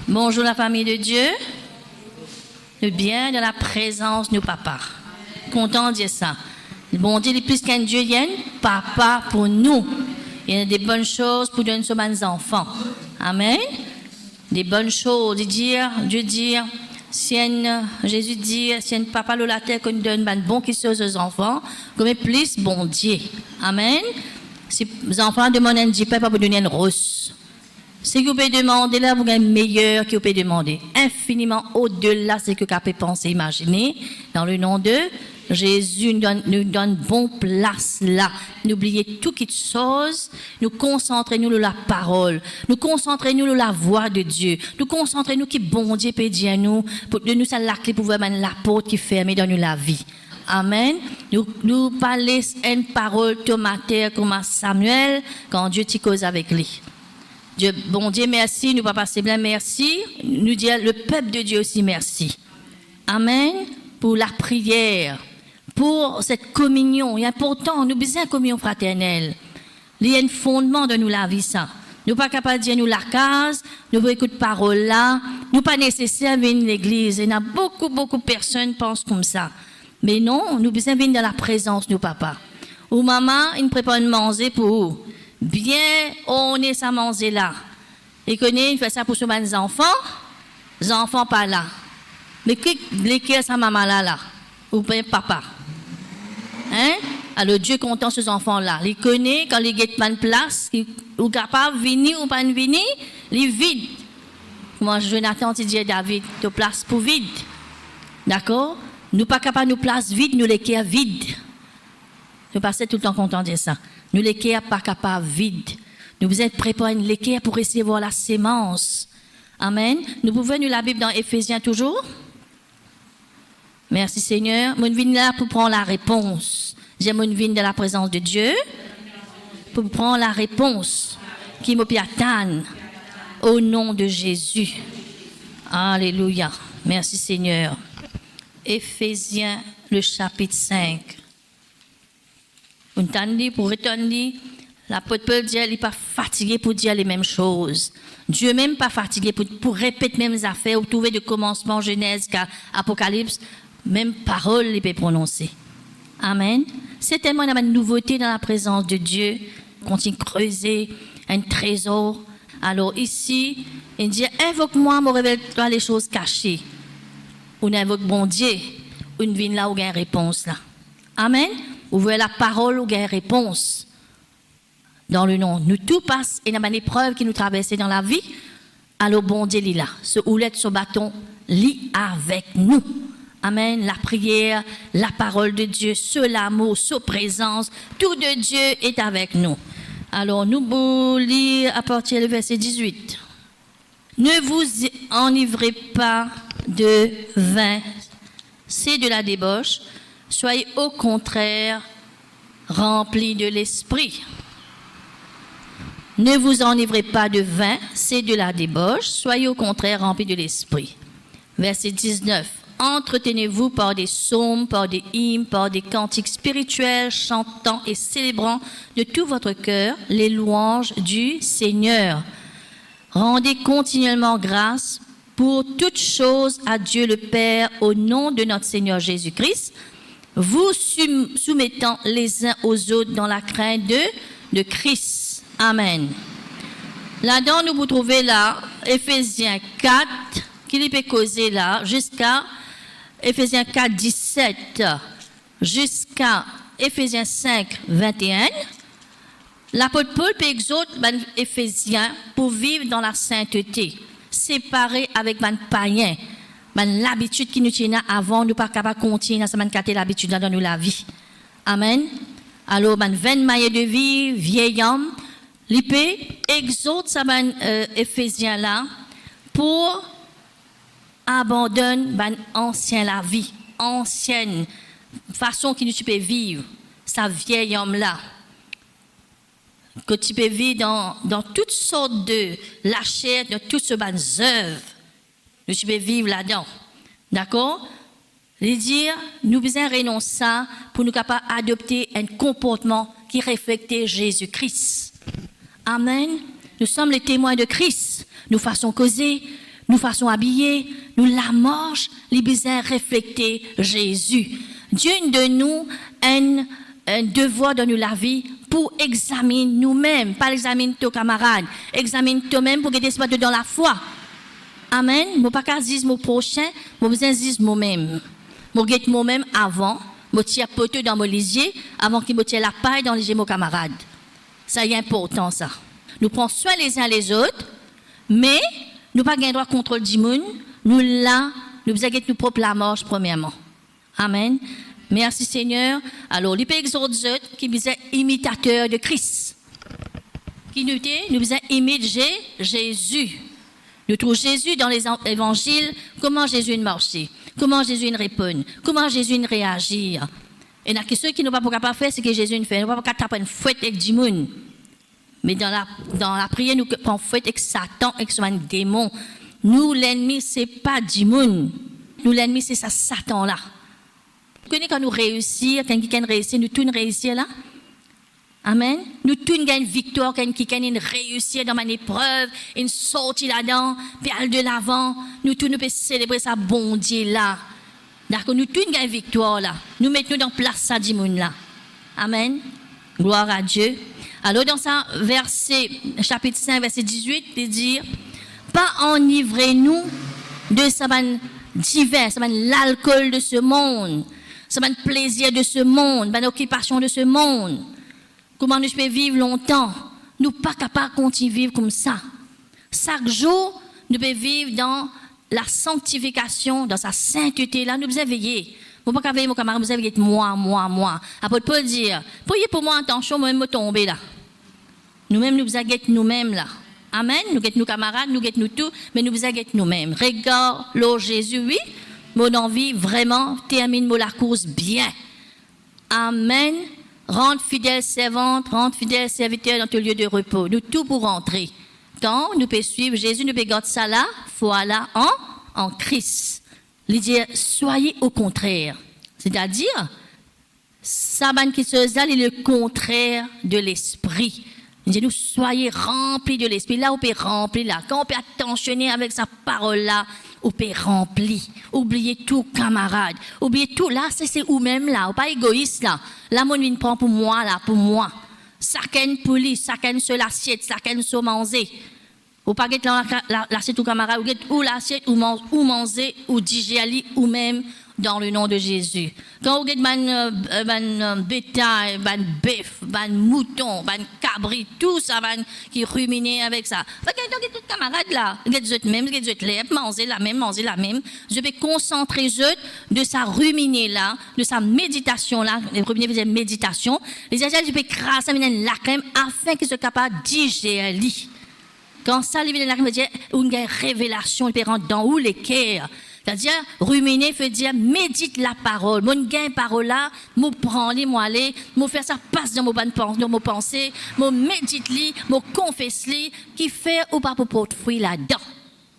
Bonjour la famille de Dieu. Le bien de la présence de papa. Content de dire ça. Le bon Dieu, il est plus qu'un Dieu, il y a un papa pour nous. Il y a des bonnes choses pour donner à nos enfants. Amen. Des bonnes choses. Dieu dire, Jésus dit, si un papa de la terre qu'on donne une bonne chose aux enfants, comme plus bon Dieu. Amen. Si les enfants demandent un Dieu, papa pour donner une rose. Si vous pouvez demander, là, vous avez meilleur que vous pouvez demander. Infiniment au-delà de ce que vous pouvez penser, imaginer. Dans le nom de Jésus, nous donne bonne place là. N'oubliez tout qui chose. Nous concentrez-nous sur la parole. Nous concentrez-nous sur la voix de Dieu. Nous concentrez-nous qui bon Dieu peut dire à nous. Pour de nous, c'est la clé pour voir la porte qui ferme dans nous la vie. Amen. Nous parlons une parole tomateur comme à Samuel quand Dieu t'y cause avec lui. Dieu, bon Dieu, merci. Nous, papa, c'est bien, merci. Nous dire le peuple de Dieu aussi, merci. Amen. Pour la prière, pour cette communion. Il est important, nous besoin de communion fraternelle. Il y a un fondement de nous la vie, ça. Nous pas capables de dire nous la case, nous pouvons écouter parole là. Nous pas nécessaire de venir à l'église. Il y a beaucoup de personnes qui pensent comme ça. Mais non, nous besoin de venir dans la présence de nos papas. Ou maman, il prépare une manger pour vous. Bien, on est ça manger là. Et connaît, il fait ça pour ses enfants. Les enfants pas là. Mais qui est sa maman là? Ou bien papa? Hein? Alors Dieu content ces enfants là. Il connaît quand il get pas de place, ou capable de venir ou pas de venir, il vide. Moi, Jonathan, tu dis à David, de place pour vide. D'accord? Nous pas capables de nous place vide, nous les cœurs vides. Nous passons tout le temps content de dire ça. Nous les cœurs pas capables vides. Nous besoin préparer les cœurs pour recevoir la sémence. Amen. Nous pouvons nous la Bible dans Éphésiens toujours. Merci Seigneur. Mon vin là pour prendre la réponse. J'ai mon vin de la présence de Dieu pour prendre la réponse qui me piatane au nom de Jésus. Alléluia. Merci Seigneur. Éphésiens le chapitre 5. Vous entendez, pour retourner, l'apôtre Paul dit qu'il n'est pas fatigué pour dire les mêmes choses. Dieu même pas fatigué pour répéter les mêmes affaires, ou trouver de commencement Genèse qu'à Apocalypse, même parole il peut prononcer. Amen. C'est tellement une nouveauté dans la présence de Dieu, continue de creuser un trésor. Alors ici, il dit, invoque-moi, me révèle-toi les choses cachées. On invoque bon Dieu, une vie là où il y a une réponse là. Amen. Ouvrez la parole où il y a une réponse. Dans le nom, nous tout passe et dans une épreuve qui nous traverse dans la vie. Alors bon Dieu est là. Ce houlette, ce bâton, lit avec nous. Amen. La prière, la parole de Dieu, ce l'amour, sa présence, tout de Dieu est avec nous. Alors nous allons lire à partir du verset 18. Ne vous enivrez pas de vin, c'est de la débauche. Soyez au contraire remplis de l'esprit. Ne vous enivrez pas de vin, c'est de la débauche. Soyez au contraire remplis de l'esprit. Verset 19. Entretenez-vous par des psaumes, par des hymnes, par des cantiques spirituels, chantant et célébrant de tout votre cœur les louanges du Seigneur. Rendez continuellement grâce pour toutes choses à Dieu le Père au nom de notre Seigneur Jésus-Christ, vous soumettant les uns aux autres dans la crainte de Christ. Amen. Là-dedans, nous vous trouvez là, Éphésiens 4, qui peut causer là, jusqu'à Éphésiens 4, 17, jusqu'à Éphésiens 5, 21. L'apôtre Paul peut exhorter les Éphésiens pour vivre dans la sainteté, séparés avec les païens. L'habitude qui nous tient avant, nous ne sommes pas capables de continuer à l'habitude dans la vie. Amen. Alors, 20 mailles de vie, vieil homme, l'IP exhorte ça, Éphésiens là, pour abandonner ancien la vie, ancienne façon qui nous peut vivre, sa vieil homme là. Que tu peux vivre dans toutes sortes de la chair, dans toutes ces bonnes œuvres. Nous peux vivre là-dedans. D'accord? Les dire, nous besoin renoncer ça pour nous capables d'adopter un comportement qui reflète Jésus-Christ. Amen. Nous sommes les témoins de Christ. Nous faisons causer, nous façon habiller, nous la marche, les besoins refléter Jésus. Dieu de nous un devoir de nous la vie pour examiner nous-mêmes, pas examiner nos camarades, examiner toi-même pour que tu sois dans la foi. Amen. Je ne peux pas dire mon prochain, je besoin dire moi-même. Je get moi-même avant, je tire poteau dans mon lisier, avant qu'il me tire la paille dans les mon camarades. Ça y est important, ça. Nous prenons soin les uns les autres, mais nous n'avons pas droit de contrôle du monde. Nous là, nous besoin de nous propre la marche premièrement. Amen. Merci Seigneur. Alors, les pays autres qui besoin imitateurs de Christ. Qui nous besoin imiter Jésus. Nous trouvons Jésus dans les évangiles, comment Jésus marchait, comment Jésus répond, comment Jésus réagit. Et là, ceux qui n'ont pas capable de faire, c'est que Jésus fait. Nous ne pouvons pas taper une fouette avec du monde. Mais dans la prière, nous prenons fouette avec Satan, avec son démon. Nous, l'ennemi, ce n'est pas du monde. Nous, l'ennemi, c'est ça, Satan-là. Vous connaissez quand nous réussissons, quand quelqu'un réussit, nous tous réussissons là? Amen. Nous tous gagnons une victoire, quand quelqu'un réussit dans une épreuve, une sortie là-dedans, puis aller de l'avant. Nous tous nous pouvons célébrer ça, bon Dieu là. D'accord, nous tous gagnons une victoire là. Nous mettons dans place ça du monde là. Amen. Gloire à Dieu. Alors dans ça, verset, chapitre 5, verset 18, il dit, pas enivrez-nous de ça divers, ça l'alcool de ce monde, ça plaisir de ce monde, l'occupation de ce monde. Comment nous pouvons vivre longtemps? Nous ne sommes pas capables de continuer à vivre comme ça. Chaque jour, nous pouvons vivre dans la sanctification, dans sa sainteté. Là, nous devons veiller. Nous ne pouvons pas veiller, mon camarade, nous devons veiller moi. Après, Paul dit, priez pour moi en temps chaud, moi-même, me tomber là. Nous-mêmes, nous devons guetter nous-mêmes là. Amen. Nous guettons nos camarades, nous guettons nous tout, mais nous devons guetter nous-mêmes. Regarde, l'eau Jésus, oui. Mon envie, vraiment, termine la course bien. Amen. Rendre fidèle servante, rendre fidèle serviteur dans ton lieu de repos. Nous tout pour rentrer. Quand nous pouvons suivre Jésus, nous pouvons garder ça là, voilà, en Christ. Il dit, soyez au contraire. C'est-à-dire, Saban qui se est le contraire de l'esprit. Il dit, nous soyez remplis de l'esprit. Là, on peut remplir là. Quand on peut attentionner avec sa parole là, on peut remplir. Oubliez tout, camarade. Oubliez tout. Là, c'est vous-même là. Pas égoïste là. Là, mon une prend pour moi là, pour moi. Chacun pour lui, chacun sur l'assiette, chacun sur manger. Ou pas get l'assiette ou camarade, ou l'assiette ou manger, ou digérer, ou même dans le nom de Jésus. Quand vous get bétail, bœuf, mouton, cabri, tout ça qui ruminait avec ça. Vous tout camarade là, get même, get lèvres, manger la même. Je vais concentrer de sa ruminée là, de sa méditation là, les premiers faisaient méditation. Les agents, je vais crasser la crème afin qu'ils soient capables de digérer. Quand ça, les la crème, une révélation, il peut rentrer dans où les cœurs. C'est-à-dire, ruminer veut dire médite la parole. Mon gain parole là, moi prends les moi aller, moi faire ça passe dans mon pensée, moi médite li, moi confesse li, qui fait ou pas pour porter fruit là-dedans.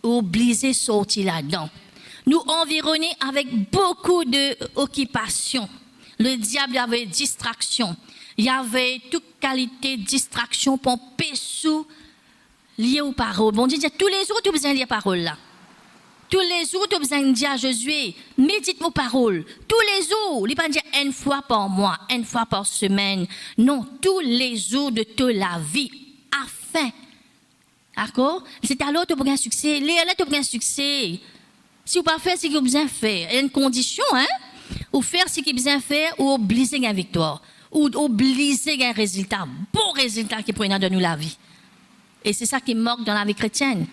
Obliger sortir là-dedans. Nous environner avec beaucoup d'occupations. Le diable avait distraction. Il y avait toute qualité de distraction pour péssou lié aux paroles. Bon Dieu dit tous les jours tu as besoin de lire parole là. Tous les jours, tu as besoin de dire à Josué, médite mes paroles. Tous les jours, il ne pas dire une fois par mois, une fois par semaine. Non, tous les jours de toute la vie, afin. D'accord? C'est alors que tu as un succès. Là, tu as un succès. Si vous ne pas faire ce que vous avez besoin de faire, il y a une condition, hein? Ou faire ce que vous avez besoin de faire, ou obliger une victoire. Ou obliger un résultat, bon résultat qui prend de nous la vie. Et c'est ça qui manque dans la vie chrétienne.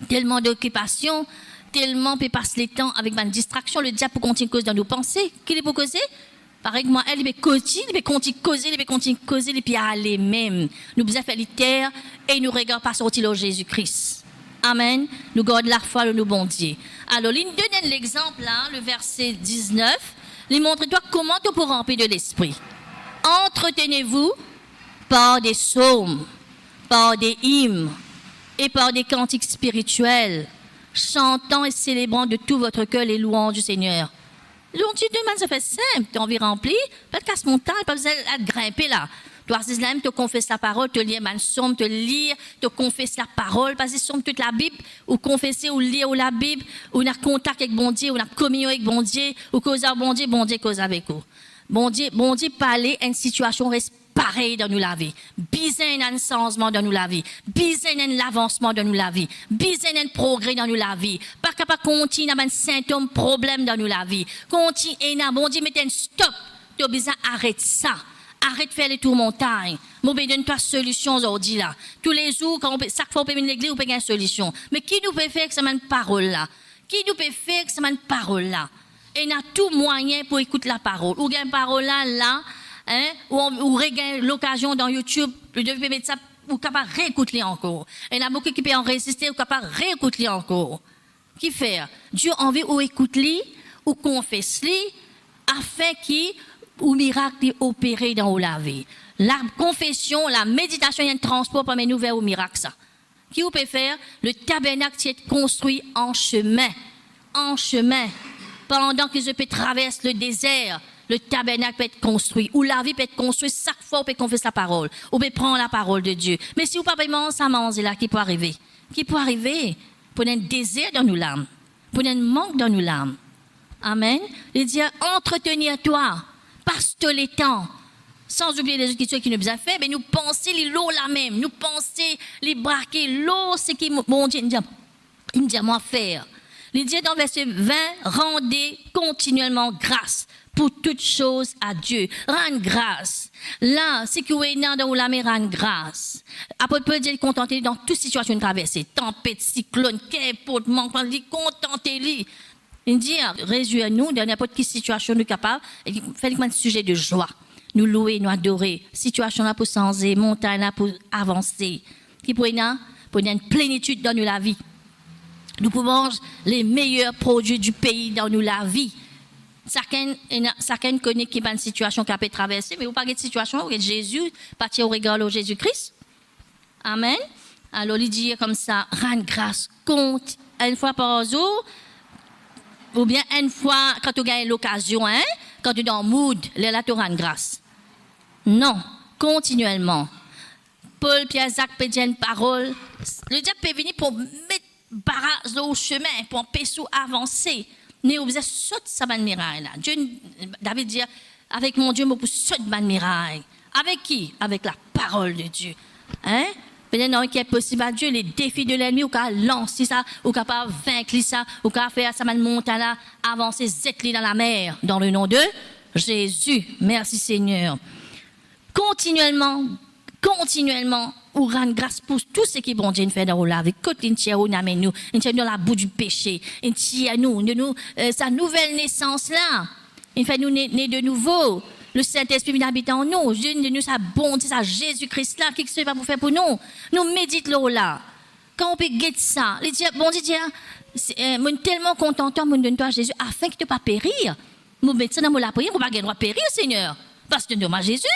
Tellement d'occupation, tellement peut passer le temps avec une distraction. Le diable peut continuer à causer dans nos pensées. Qui est pour causer? Pareil que moi, elle peut continuer à causer, et puis aller même. Nous besoin faire les terres et nous regardons pas sortir le Jésus-Christ. Amen. Nous gardons la foi de nos bon Dieu. Alors, il nous donne l'exemple là, le verset 19. Il montre-toi comment tu peux remplir de l'esprit. Entretenez-vous par des psaumes, par des hymnes, et par des cantiques spirituels, chantant et célébrant de tout votre cœur les louanges du Seigneur. L'on dit demain, ça fait simple, tu as envie de remplir, pas de casse-montagne, pas besoin de grimper là. Toi, Islam, te confesse la parole, te lire un somme, te lire, te confesse la parole, parce que somme toute la Bible, ou confesser, ou lire ou la Bible, ou on a contact avec bon Dieu, ou on a communion avec bon Dieu, ou cause à bon Dieu cause avec vous. Bon Dieu parler une situation reste pareille dans nous la vie. Besoin d'un changement dans nous la vie. Besoin d'un avancement dans nous la vie. Besoin d'un progrès dans nous la vie. Pas capable de continuer à un symptôme, problème dans nous la vie. Continue, bon Dieu, mettez un stop. Tu as besoin d'arrêter ça. Arrête de faire les tours montagnes. Moi, je donne pas de solution aujourd'hui là. Tous les jours, chaque fois qu'on peut venir à l'église, on peut gagner une solution. Mais qui nous peut faire que ça m'a une parole là? Qui nous peut faire que ça m'a une parole là? Et on a tout moyen pour écouter la parole. Ou gagne parole là, hein, ou regagne l'occasion dans YouTube, vous devez mettre ça, ou capable de réécouter encore. Et il y a beaucoup qui peuvent en résister, ou capable de réécouter encore. Qui fait? Dieu a envie ou écoute-li, ou confesse-li, afin qu'il ou miracle opéré dans la vie. La confession, la méditation, il y a un transport parmi nous vers au miracle ça. Qui vous peut faire? Le tabernacle qui est construit en chemin. En chemin. Pendant que je peux traverser le désert, le tabernacle peut être construit. Ou la vie peut être construite chaque fois où on peut confesser la parole. Ou peut prendre la parole de Dieu. Mais si vous ne pouvez pas ça manger là, qui peut arriver? Qui peut arriver? Pour un désert dans nos l'âme. Pour un manque dans nos l'âme. Amen. Il dit, entretenir toi. Passe les temps. Sans oublier les autres qui nous ont fait, mais nous penser l'eau là même. Nous penser les braquer. L'eau, c'est qui, mon Dieu, il me dit à moi faire. Il dit dans verset 20, rendez continuellement grâce pour toutes choses à Dieu. Rendre grâce. Là, c'est que vous êtes dans la mer, rendre grâce. Apôtre Paul dit, contentez dans toute situation traversée. Tempête, cyclone, qu'importe, manque, contentez-les. Il dit, réjouis-nous dans n'importe quelle situation nous capable, et faites un sujet de joie. Nous louer, nous adorer. Situation là pour changer, montagne là pour avancer. Qui pour une plénitude dans nous la vie. Nous pouvons manger les meilleurs produits du pays dans nous la vie. Chacun connaît qui a une situation qui a pu traverser, mais vous pas de situation où Jésus partit au regard de Jésus-Christ. Amen. Alors, il dit comme ça, rendre grâce, compte, une fois par jour, ou bien une fois quand tu gagnes l'occasion, hein, quand tu es dans le mood, là, tu rends grâce. Non, continuellement. Paul, Pierre, Jacques, peut dire une parole. Le diable peut venir pour mettre barrage au chemin, pour empêcher avancer. Mais vous avez sauté ça bonne miraille là. Dieu, David dit, avec mon Dieu, je peux sauter bonne miraille. Avec qui? Avec la parole de Dieu. Hein? Peut-être qu'il est possible à Dieu, les défis de l'ennemi, ou qu'à lancer ça, ou qu'à pas vaincre ça, ou qu'à faire ça, monter là, avancer, zécler dans la mer, dans le nom de Jésus. Merci Seigneur. Continuellement, ou rendre grâce pour tout ce qui est bon Dieu fait dans la vie. Côté une tiers, on amène nous, une tiers dans la boue du péché, une tiers nous, sa nouvelle naissance là, il fait nous naître de nouveau. Le Saint-Esprit vient habiter en nous. Dieu nous sa bonté, sa Jésus-Christ là, qu'est-ce que va vous faire pour nous? Nous méditons là. Quand on peut guetter ça, les dieux, bon Dieu, je suis tellement content, mon donne-toi à Jésus, afin que tu ne pas périr. Nous mettons ça dans la prière, on ne va pas le droit de périr, Seigneur. Parce que nous sommes à Jésus.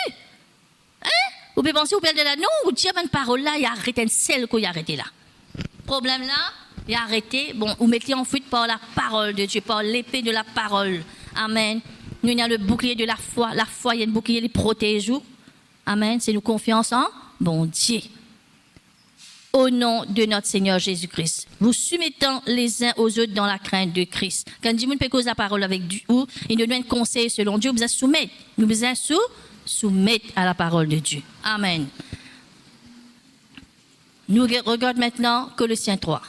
Hein? Vous pouvez penser au Père de la non, ou dire une parole là, il a arrêté une selle qu'il a arrêté là. Problème là, il a arrêté. Bon, vous mettez en fuite par la parole de Dieu, par l'épée de la parole. Amen. Nous avons le bouclier de la foi. La foi, il y a un bouclier qui protège. Amen. C'est nous confiance en bon Dieu. Au nom de notre Seigneur Jésus-Christ, vous soumettant les uns aux autres dans la crainte de Christ. Quand Dieu peut causer la parole avec vous, il nous donne un conseil selon Dieu, vous allez soumettre. Nous vous allons soumettre à la parole de Dieu. Amen. Nous regardons maintenant Colossiens 3.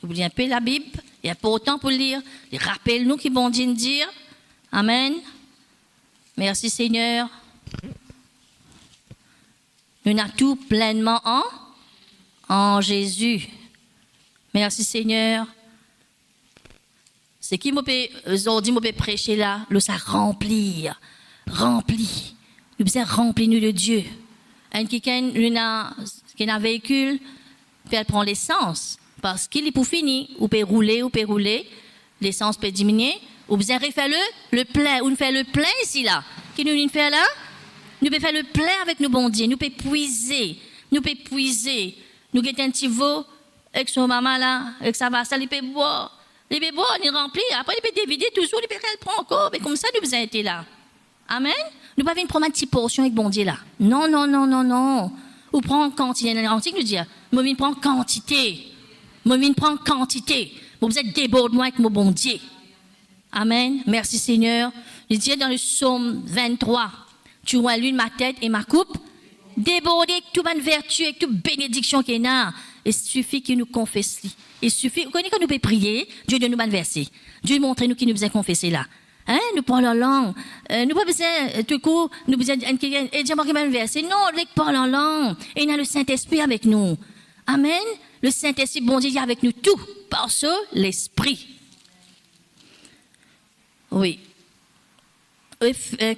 Vous lisez un peu la Bible, il y a pas autant pour lire. Rappelle-nous qui bon Dieu dire. Amen. Merci Seigneur. Nous avons tout pleinement en Jésus. Merci Seigneur. Ce qui m'a fait prêcher là, le ça remplir. Nous besoin remplir nous de Dieu. Qui a un véhicule, puis elle prend l'essence. Parce qu'il est pour finir. Ou peut rouler, l'essence peut diminuer. Ou besoin refaire le plein. Ou nous faire le plein ici là. Qui nous fait là? Nous pouvons faire le plein avec nos bon Dieu. Nous pouvons puiser. Nous avons un petit veau avec son maman là, avec sa vache, il peut boire. Il peut boire, il remplit. Après, il peut dévider toujours, il peut prendre encore. Mais comme ça, nous avons été là. Amen. Nous pas venir prendre une petite portion avec bon Dieu là. Non, non, non, non, non. Ou prendre quantité. L'antique nous dit, moi viens prendre quantité. Moi viens prendre quantité. Vous êtes déborde-moi avec mon bon Dieu. Amen. Merci Seigneur. Il dit dans le psaume 23, tu vois l'une ma tête et ma coupe, débordée avec toute bonne vertu, avec toute bénédiction qu'il y a. Il suffit qu'il nous confesse. Il suffit, vous connaissez quand nous pouvons prier, Dieu donne nous bonne verset. Dieu montre nous qui nous besoin confesser là. Hein? Nous parlons en langue. Nous pas besoin, tout coup, nous besoin, et Dieu marque un verset. Non, nous parlons en langue. Et il y a le Saint-Esprit avec nous. Amen. Le Saint-Esprit, bon Dieu, est avec nous tout, par ce l'Esprit. Oui.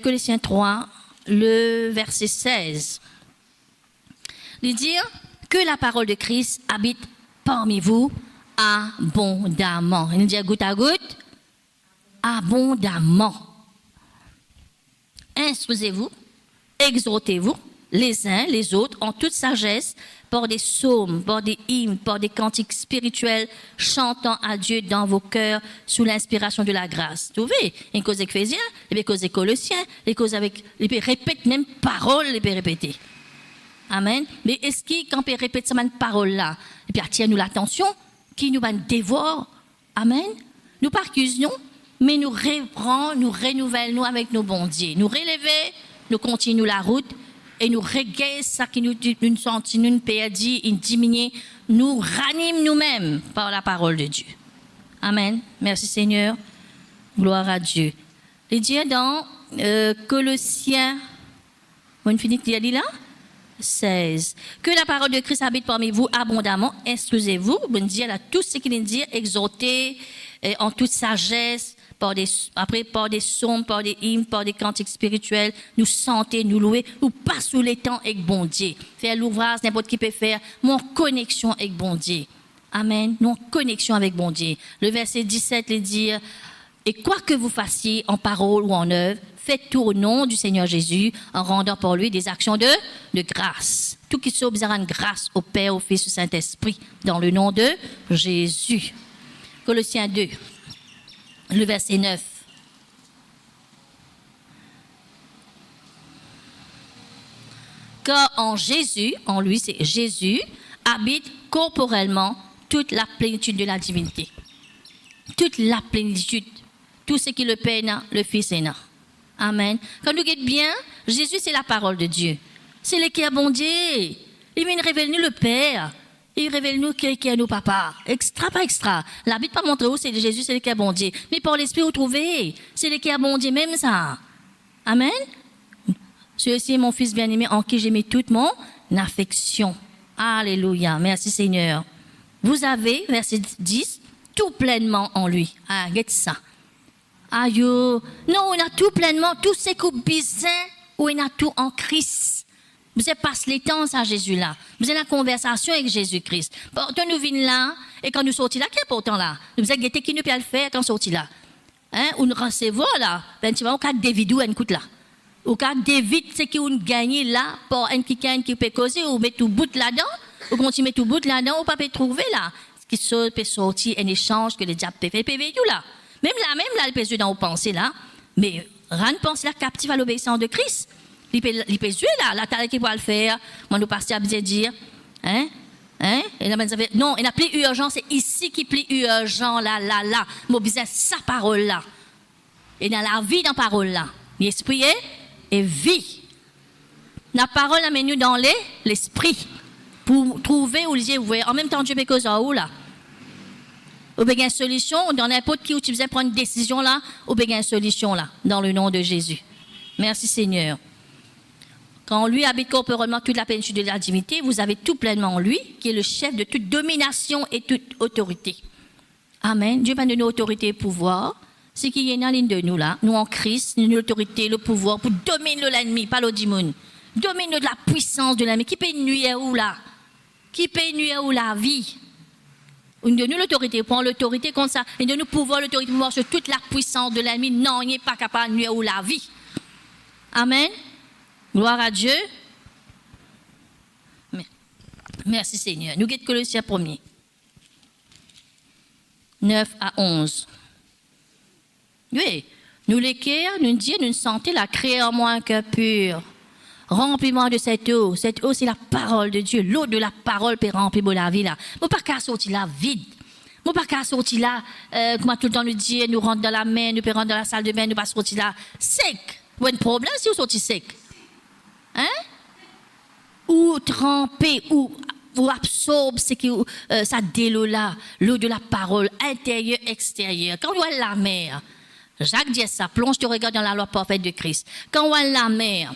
Colossiens 3, le verset 16. Il dit que la parole de Christ habite parmi vous abondamment. Il nous dit goutte à goutte, abondamment. Instruisez-vous, exhortez-vous les uns les autres en toute sagesse par des psaumes, par des hymnes, par des cantiques spirituels, chantant à Dieu dans vos cœurs sous l'inspiration de la grâce. Vous voyez, une cause Éphésiens, les causes Colossiens, les causes avec, les répète même paroles, les répéter. Amen. Mais est-ce qu'il, quand on répète cette parole-là, et puis attire nous l'attention, qui nous dévore, amen, nous pas accusons, mais nous reprend, nous renouvellons avec nos bons dieux. Nous relever, nous continuons la route, et nous régayons ça qui nous sentit, nous perdit, nous diminue, nous ranime nous-mêmes par la parole de Dieu. Amen. Merci Seigneur. Gloire à Dieu. Il dit dans Colossiens, on finit de lire là? 16. Que la parole de Christ habite parmi vous abondamment. Excusez-vous, bon Dieu, là, tout ce qu'il dit, exhorter en toute sagesse, par des psaumes, par des hymnes, par des cantiques spirituels, nous santer, nous louer, ou pas sous les temps avec bon Dieu. Faire l'ouvrage, n'importe qui peut faire, mon connexion avec bon Dieu. Amen. Mon connexion avec bon Dieu. Le verset 17, il dit, et quoi que vous fassiez en parole ou en œuvre, faites tout au nom du Seigneur Jésus, en rendant pour lui des actions de grâce. Tout qui soit besoin de grâce au Père, au Fils, au Saint-Esprit, dans le nom de Jésus. Colossiens 2, le verset 9. Car en Jésus, en lui c'est Jésus, habite corporellement toute la plénitude de la divinité. Toute la plénitude. Tout ce qui le Père, le Fils est là. Amen. Quand nous regardons bien, Jésus, c'est la parole de Dieu. C'est le qui a bon Dieu. Il vient révéler nous le Père. Il révèle nous qui est nos papas. Extra, pas extra. La Bible pas montrer où c'est Jésus, c'est le qui a bon Dieu. Mais par l'Esprit, vous trouvez, c'est le qui a bon Dieu, même ça. Amen. Ceci est mon Fils bien-aimé en qui j'ai mis toute mon affection. Alléluia. Merci Seigneur. Vous avez, verset 10, tout pleinement en lui. Ah, regarde ça. Aïe, non, on a tout pleinement, tout ce qu'on a besoin, on a tout en Christ. Vous avez passé les temps à Jésus là. Vous avez la conversation avec Jésus-Christ. Quand nous venons là, et quand nous sortons là, qui est pourtant là? Nous avons guetté qui nous peut le faire quand nous sortons là. Hein? Ou nous recevons là. Ben, tu vas au cas de David ou écoute là. Au cas de David, c'est qui on gagne là, pour un qui peut causer, ou mettre tout bout là-dedans, ou continuer tout bout là-dedans, ou pas peut trouver là. Ce qui peut sortir un échange que le diable peut faire, tout là. Même là, il peut jouer dans vos pensées, là. Mais, rien pense là, captif à l'obéissance de Christ. Il peut jouer là, la taille qu'il va le faire. Moi, nous passons à bien dire, hein? Non, il n'a plus urgent, c'est ici qui plus urgent, là. Mon besoin, sa parole là. Et dans la vie, dans la parole là. L'esprit est vie. La parole amène nous dans l'esprit. Pour trouver où les yeux ouverts. En même temps, Dieu peut causer où là? Ou bien une solution, dans n'importe qui où tu faisais prendre une décision là, ou bien une solution là, dans le nom de Jésus. Merci Seigneur. Quand lui habite corporellement toute la plénitude de la divinité, vous avez tout pleinement en lui, qui est le chef de toute domination et toute autorité. Amen. Dieu va nous donner autorité et pouvoir. C'est qu'il y a une ligne de nous là, nous en Christ, nous l'autorité, le pouvoir pour dominer l'ennemi, pas le démon. Dominer la puissance de l'ennemi. Qui peut nuire où là? Qui peut nuire où la vie? Il nous donne l'autorité, prend l'autorité comme ça. Il nous donne pouvoir, l'autorité, pouvoir sur toute la puissance de l'ennemi. Non, il n'est pas capable de nuire ou la vie. Amen. Gloire à Dieu. Merci Seigneur. Nous guettons Colossiens 1er. 9 à 11. Oui, Nous les cœurs, nous disons, nous sentons la créer en moi un cœur pur. Remplis-moi de cette eau. Cette eau, c'est la parole de Dieu. L'eau de la parole peut remplir la vie là. Moi, pas qu'à sortir là vide. Moi, pas qu'à sortir là, comment tout le temps nous dit, nous rentre dans la main, nous peut rentrer dans la salle de bain, nous pas sortir là sec. Vous avez un problème si vous sortez sec. Hein? Ou tremper, ou absorbe ça délo là, l'eau de la parole, intérieur, extérieur. Quand on voit la mer, Jacques dit ça, plonge ton regard dans la loi parfaite de Christ. Quand on voit la mer,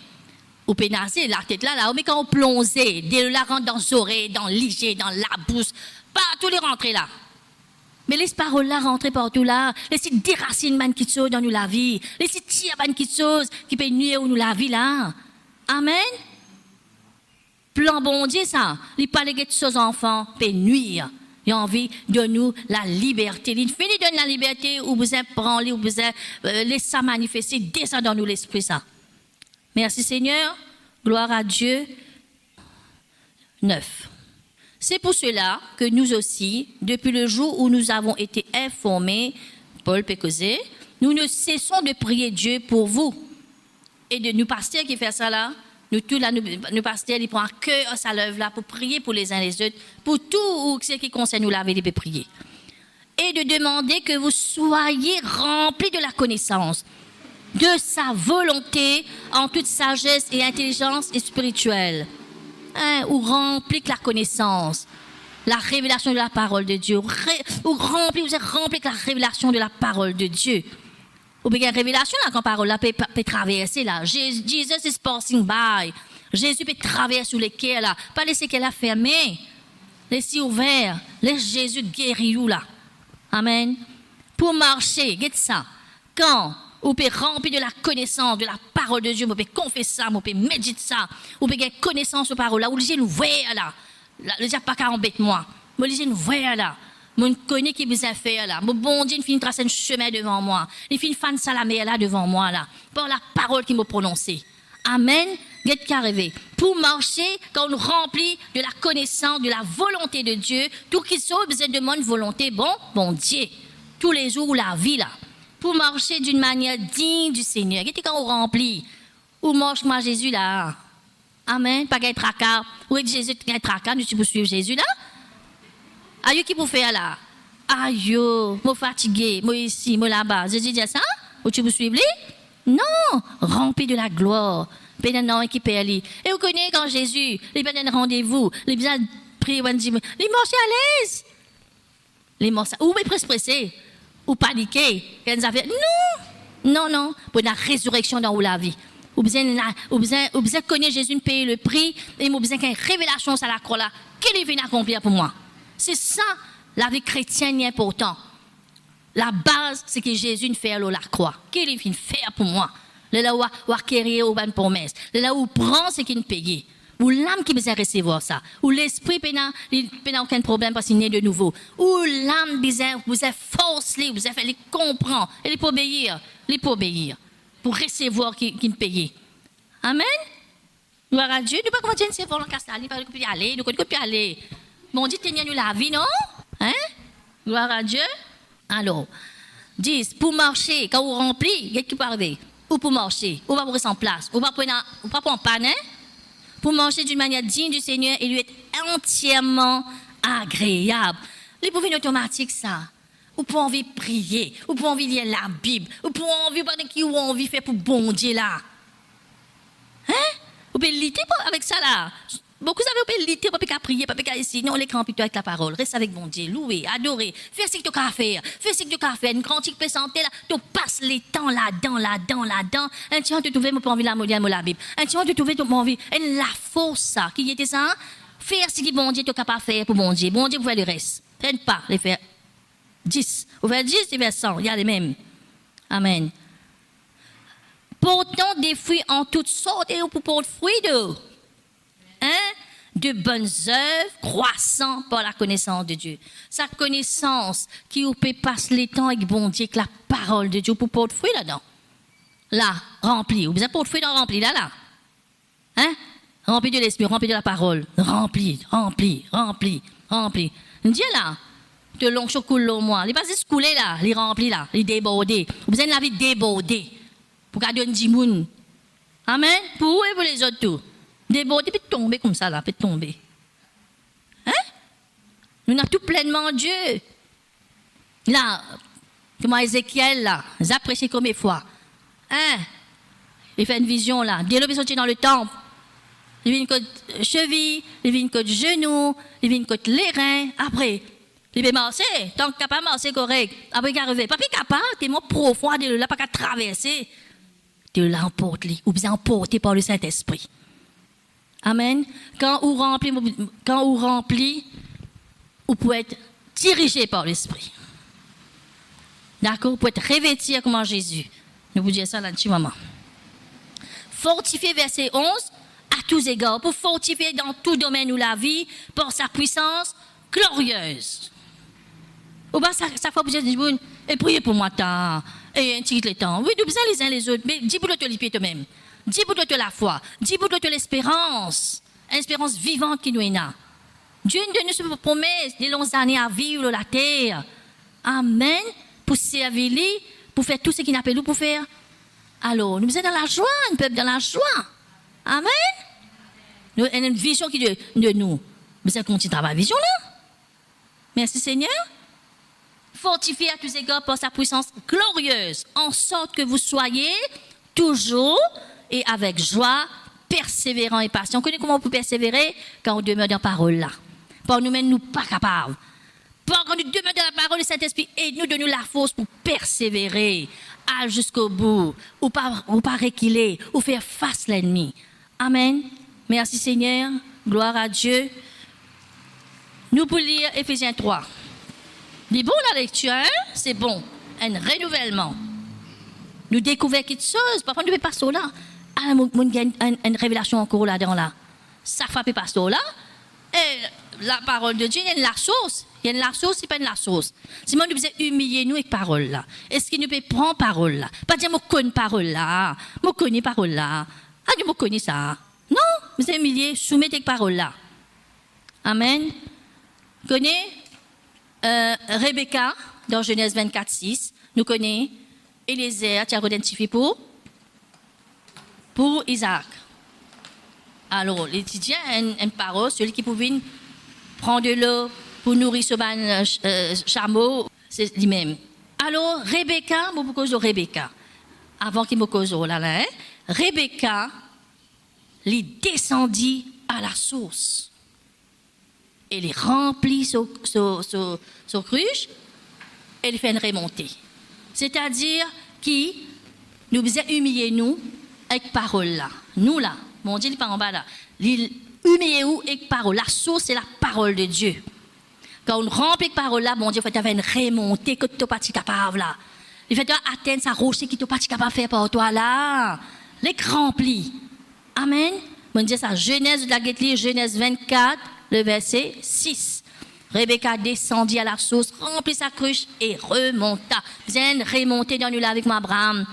on peut nager, la tête là, mais quand on plonge, délo là rentre dans les oreilles, dans l'hygiène, dans la bouche, partout les rentrer là. Mais les paroles là rentrer partout là, les déracinements qui sont dans nous la vie, les tirs qui sont qui peuvent nuire nous la vie là. Amen. Plan bon Dieu ça, il parle de ces enfants peut nuire. Il a envie de nous la liberté. Il finit de la liberté où vous êtes prendre, où vous êtes laisser ça manifester, descend dans nous l'esprit ça. Merci Seigneur, gloire à Dieu. 9. C'est pour cela que nous aussi, depuis le jour où nous avons été informés, Paul Pécosé, nous ne cessons de prier Dieu pour vous. Et de nous pasteurs qui fait ça là, nous pasteurs, ils prennent à cœur sa lèvre là pour prier pour les uns les autres, pour tout ce qui concerne nous laver, de prier. Et de demander que vous soyez remplis de la connaissance, de sa volonté en toute sagesse et intelligence et spirituelle. Ou remplis de la connaissance, la révélation de la parole de Dieu, vous êtes remplis de la révélation de la parole de Dieu. Ou bien une révélation là quand parole là peut traverser là. Jesus is passing by. Jésus peut traverser sous les quais là, pas laisser qu'elle a fermé, laisser ouvert, laisse Jésus guérir là. Amen. Pour marcher, regarde ça. Quand vous pouvez remplir de la connaissance de la parole de Dieu, vous pouvez confesser ça, vous pouvez méditer ça, vous pouvez avoir connaissance de la parole là, vous lisez ouvert là. Le diable pas qu'à embêter moi. Vous lisez ouvert là. Mon connaît qui besoin faire là. Mon bon Dieu, il finit tracer un chemin devant moi. Il finit faire ça la mer là devant moi là. Par la parole qu'il m'a prononcée. Amen. Qu'est-ce qui arrive? Pour marcher, quand on remplit de la connaissance, de la volonté de Dieu, tout qui soit besoin de mon volonté, bon Dieu. Tous les jours la vie là. Pour marcher d'une manière digne du Seigneur. Qu'est-ce quand on remplit? Où marche moi Jésus là? Amen. Pas qu'un tracas. Où est Jésus qui est un tracas? Nous pour suivre Jésus là? Aïe, qui pour faire là? Aïe, moi fatigué, moi ici, moi là-bas. Jésus dit ça? Ou tu veux suivre lui? Non, rempli de la gloire. Pénanant qui perd lui. Et vous connaissez quand Jésus, il prend un rendez-vous, il besoin de prier, il dit, les marches à l'aise. Les marches, ou pressé, ou paniqué. Non, pour la résurrection dans la vie. Ou besoin connaître Jésus, payer le prix, et vous besoin qu'il y ait une révélation sur la croix là. Qu'il vient accomplir pour moi? C'est ça, la vie chrétienne est important. La base, c'est que Jésus fait à la croix. Qu'il vient faire pour moi? Là où il acquérir une promesse. Là où il prend ce qu'il paye. Ou l'âme qui besoin recevoir ça. Ou l'esprit n'a aucun problème parce qu'il est de nouveau. Ou l'âme besoin force, vous avez fait les comprendre. Et les pour obéir. Pour recevoir qu'il paye. Amen. Gloire à Dieu. Nous ne pouvons pas continuer à faire l'encastre. Nous ne pouvons pas aller. Bon Dieu, tenez-nous la vie, non? Hein? Gloire à Dieu. Alors, 10, pour marcher, quand vous remplit, qu'est-ce qui peut arriver? Ou pour marcher, ou pas pour rester en place, ou pas pour panne, pour marcher d'une manière digne du Seigneur et lui être entièrement agréable. Les pour venir automatique, ça. Ou pour envie de prier, ou pour envie de lire la Bible, ou pour envie de faire pour bon Dieu là. Hein? Vous pouvez lutter avec ça là. Beaucoup savez, vous pouvez lutter, vous pouvez prier, vous pouvez ici. Non, les crampes plutôt avec la parole. Reste avec bon Dieu, louer, adorer. Fais ce que tu as à faire. Fais ce que tu as à faire. Une cantique peut santé là. Tu passes les temps là-dedans. Un tiens, tu trouves, moi, pas envie de la Bible. Un tiens, tu trouves, tu pas envie. Et la force, ça, qui était ça, faire ce que bon Dieu tu es capable de faire pour bon Dieu. Bon Dieu, vous voyez le reste. Faites pas les faire 10. Vous faites 10, et vers 100. Il y a les mêmes. Amen. Portant des fruits en toutes sortes et pour porter fruits de. De bonnes œuvres croissant par la connaissance de Dieu. Sa connaissance qui vous peut passer les temps avec bon Dieu, avec la parole de Dieu pour porter fruit là-dedans. Là, rempli. Vous besoin porter fruit dans rempli, là. Rempli de l'esprit, rempli de la parole. Rempli. Dieu là, de long chocolat au moins. Il pas juste couler là, il rempli là, il débordé. Vous besoin de la vie débordée pour garder un dimoun. Amen. Pour vous et pour les autres tout. Débordé puis tomber comme ça là, puis tomber. Hein? Nous avons tout pleinement Dieu. Là, comment Ézéchiel là, j'apprécie combien de fois. Hein? Il fait une vision là, développer sortir dans le temple. Il vient côté cheville, il vient côté genou, il vient côté les reins. Après, il peut marcher, tant qu'il n'a pas marché correct. Après, il arrive, pas capable, tellement profond de là, pas qu'à traverser. De l'emporter, ou bien emporté par le Saint-Esprit. Amen. Quand on remplit, on peut être dirigé par l'Esprit. D'accord? Pour être revêtu comme Jésus. Nous vous disons ça là dessus maman. Fortifier, verset 11, à tous égards, pour fortifier dans tout domaine où la vie, par sa puissance glorieuse. Ou bien, ça fait plusieurs gens, et priez pour moi, et un petit le temps. Oui, nous besoin les uns les autres, mais dis pour toi les pieds toi-même. Dis pour toi la foi. Dis pour toi l'espérance. Espérance vivante qui nous est là. Dieu nous donne une promesse de longues années à vivre sur la terre. Amen. Pour servir lui, pour faire tout ce qu'il appelle nous pour faire. Alors, nous sommes dans la joie, un peuple dans la joie. Amen. Nous avons une vision qui de nous. Mais ça continue à travailler la vision là. Merci Seigneur. Fortifiez à tous égards par sa puissance glorieuse, en sorte que vous soyez toujours et avec joie, persévérant et patient. On connaît comment on peut persévérer quand on demeure dans la parole là. Par nous-mêmes, nous pas capables. Quand nous demeurons dans la parole du Saint-Esprit, aide-nous, donne-nous la force pour persévérer jusqu'au bout, ou pas reculer, ou faire face à l'ennemi. Amen. Merci Seigneur. Gloire à Dieu. Nous pouvons lire Éphésiens 3. C'est bon la lecture, hein? C'est bon. Un renouvellement. Nous découvrons quelque chose. Parfois, nous ne pouvons pas ça là. Ah, il y a une révélation encore là-dedans là. Ça ne fait pas ça là. Et la parole de Dieu, il y a la source. Il y a la source, c'est pas la source. Si nous devons humilier nous avec parole là. Est-ce qu'il nous peut prendre parole là? Pas dire, moi, je connais parole là. Moi, je connais parole là. Ah, je connais ça. Non, vous êtes humilié, soumettez avec parole là. Amen. Vous connaissez Rebecca, dans Genèse 24, 6. Nous connaissons Eliezer, tu as identifié pour Isaac. Alors, l'étudiant a une parole, celui qui pouvait prendre de l'eau pour nourrir ce chameau, c'est lui-même. Alors, Rebecca, je vous cause de Rebecca. Avant qu'il me cause là, hein? Rebecca, les descendit à la source. Elle remplit son cruche, elle fait une remontée. C'est-à-dire qui nous faisait humilier nous avec parole là. Nous là, mon Dieu, il n'est pas en bas là. Humilier nous avec parole. La source, c'est la parole de Dieu. Quand on remplit avec parole là, mon Dieu, il faut avoir une remontée que tu n'es pas capable là. Il faut atteindre sa rocher qui tu n'es pas capable de faire pour toi là. Les remplis. Amen. Mon Dieu, ça, Genèse de la Guetterie, Genèse 24. Le verset 6. Rebecca descendit à la source, remplit sa cruche et remonta. Bien remonter dans nous là avec Abraham.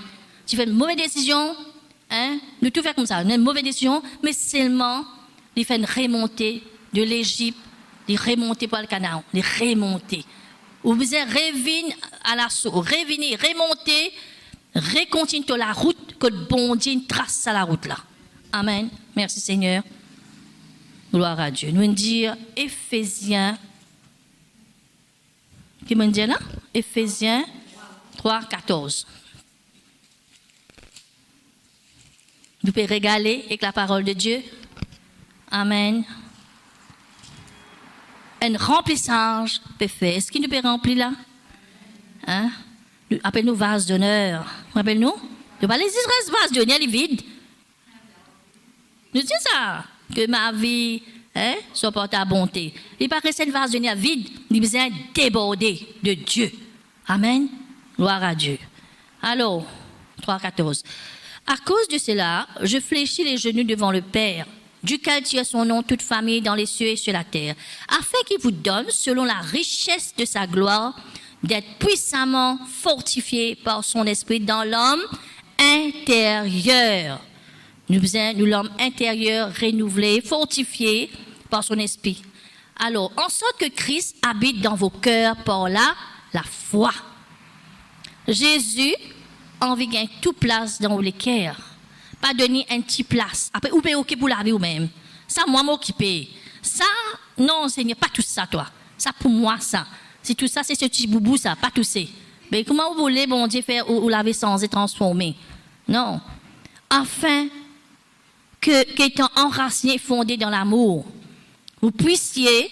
Tu fais une mauvaise décision, hein? Nous tout faire comme ça, une mauvaise décision, mais seulement il fait une remontée de l'Égypte, il remonter pour le Canaan, il remonter. Vous revenir à la source, revenir, remonter, recontinuer la route que le bon Dieu trace à la route là. Amen. Merci Seigneur. Gloire à Dieu. Nous disons Éphésiens. Qui me dit là? Éphésiens 3, 14. Vous pouvez régaler avec la parole de Dieu. Amen. Un remplissage peut faire. Est-ce qu'il nous peut remplir là? Hein? Appelle-nous vase d'honneur. Rappelle-nous? Les vases d'honneur, il est vide. Nous disons ça. Que ma vie soit ta bonté. Il paraît que c'est une vase de nerf vide, il besoin déborder de Dieu. Amen. Gloire à Dieu. Alors, 3,14. À cause de cela, je fléchis les genoux devant le Père, duquel tire son nom toute famille dans les cieux et sur la terre, afin qu'il vous donne, selon la richesse de sa gloire, d'être puissamment fortifié par son esprit dans l'homme intérieur. Nous l'homme intérieur renouvelé, fortifié par son esprit, Alors, en sorte que Christ habite dans vos cœurs par la foi. Jésus a envie de gagner toute place dans les cœurs. Pas donner un petit place. Après, vous pouvez occuper pour la vie vous-même. Ça, moi, m'occuper. Ça, non, Seigneur, pas tout ça, toi. Ça, pour moi, ça. C'est tout ça, c'est ce petit boubou, ça, pas tout ça. Mais comment vous voulez, bon Dieu, faire ou laver sans être transformé? Non. Afin qu'étant enraciné et fondé dans l'amour, vous puissiez,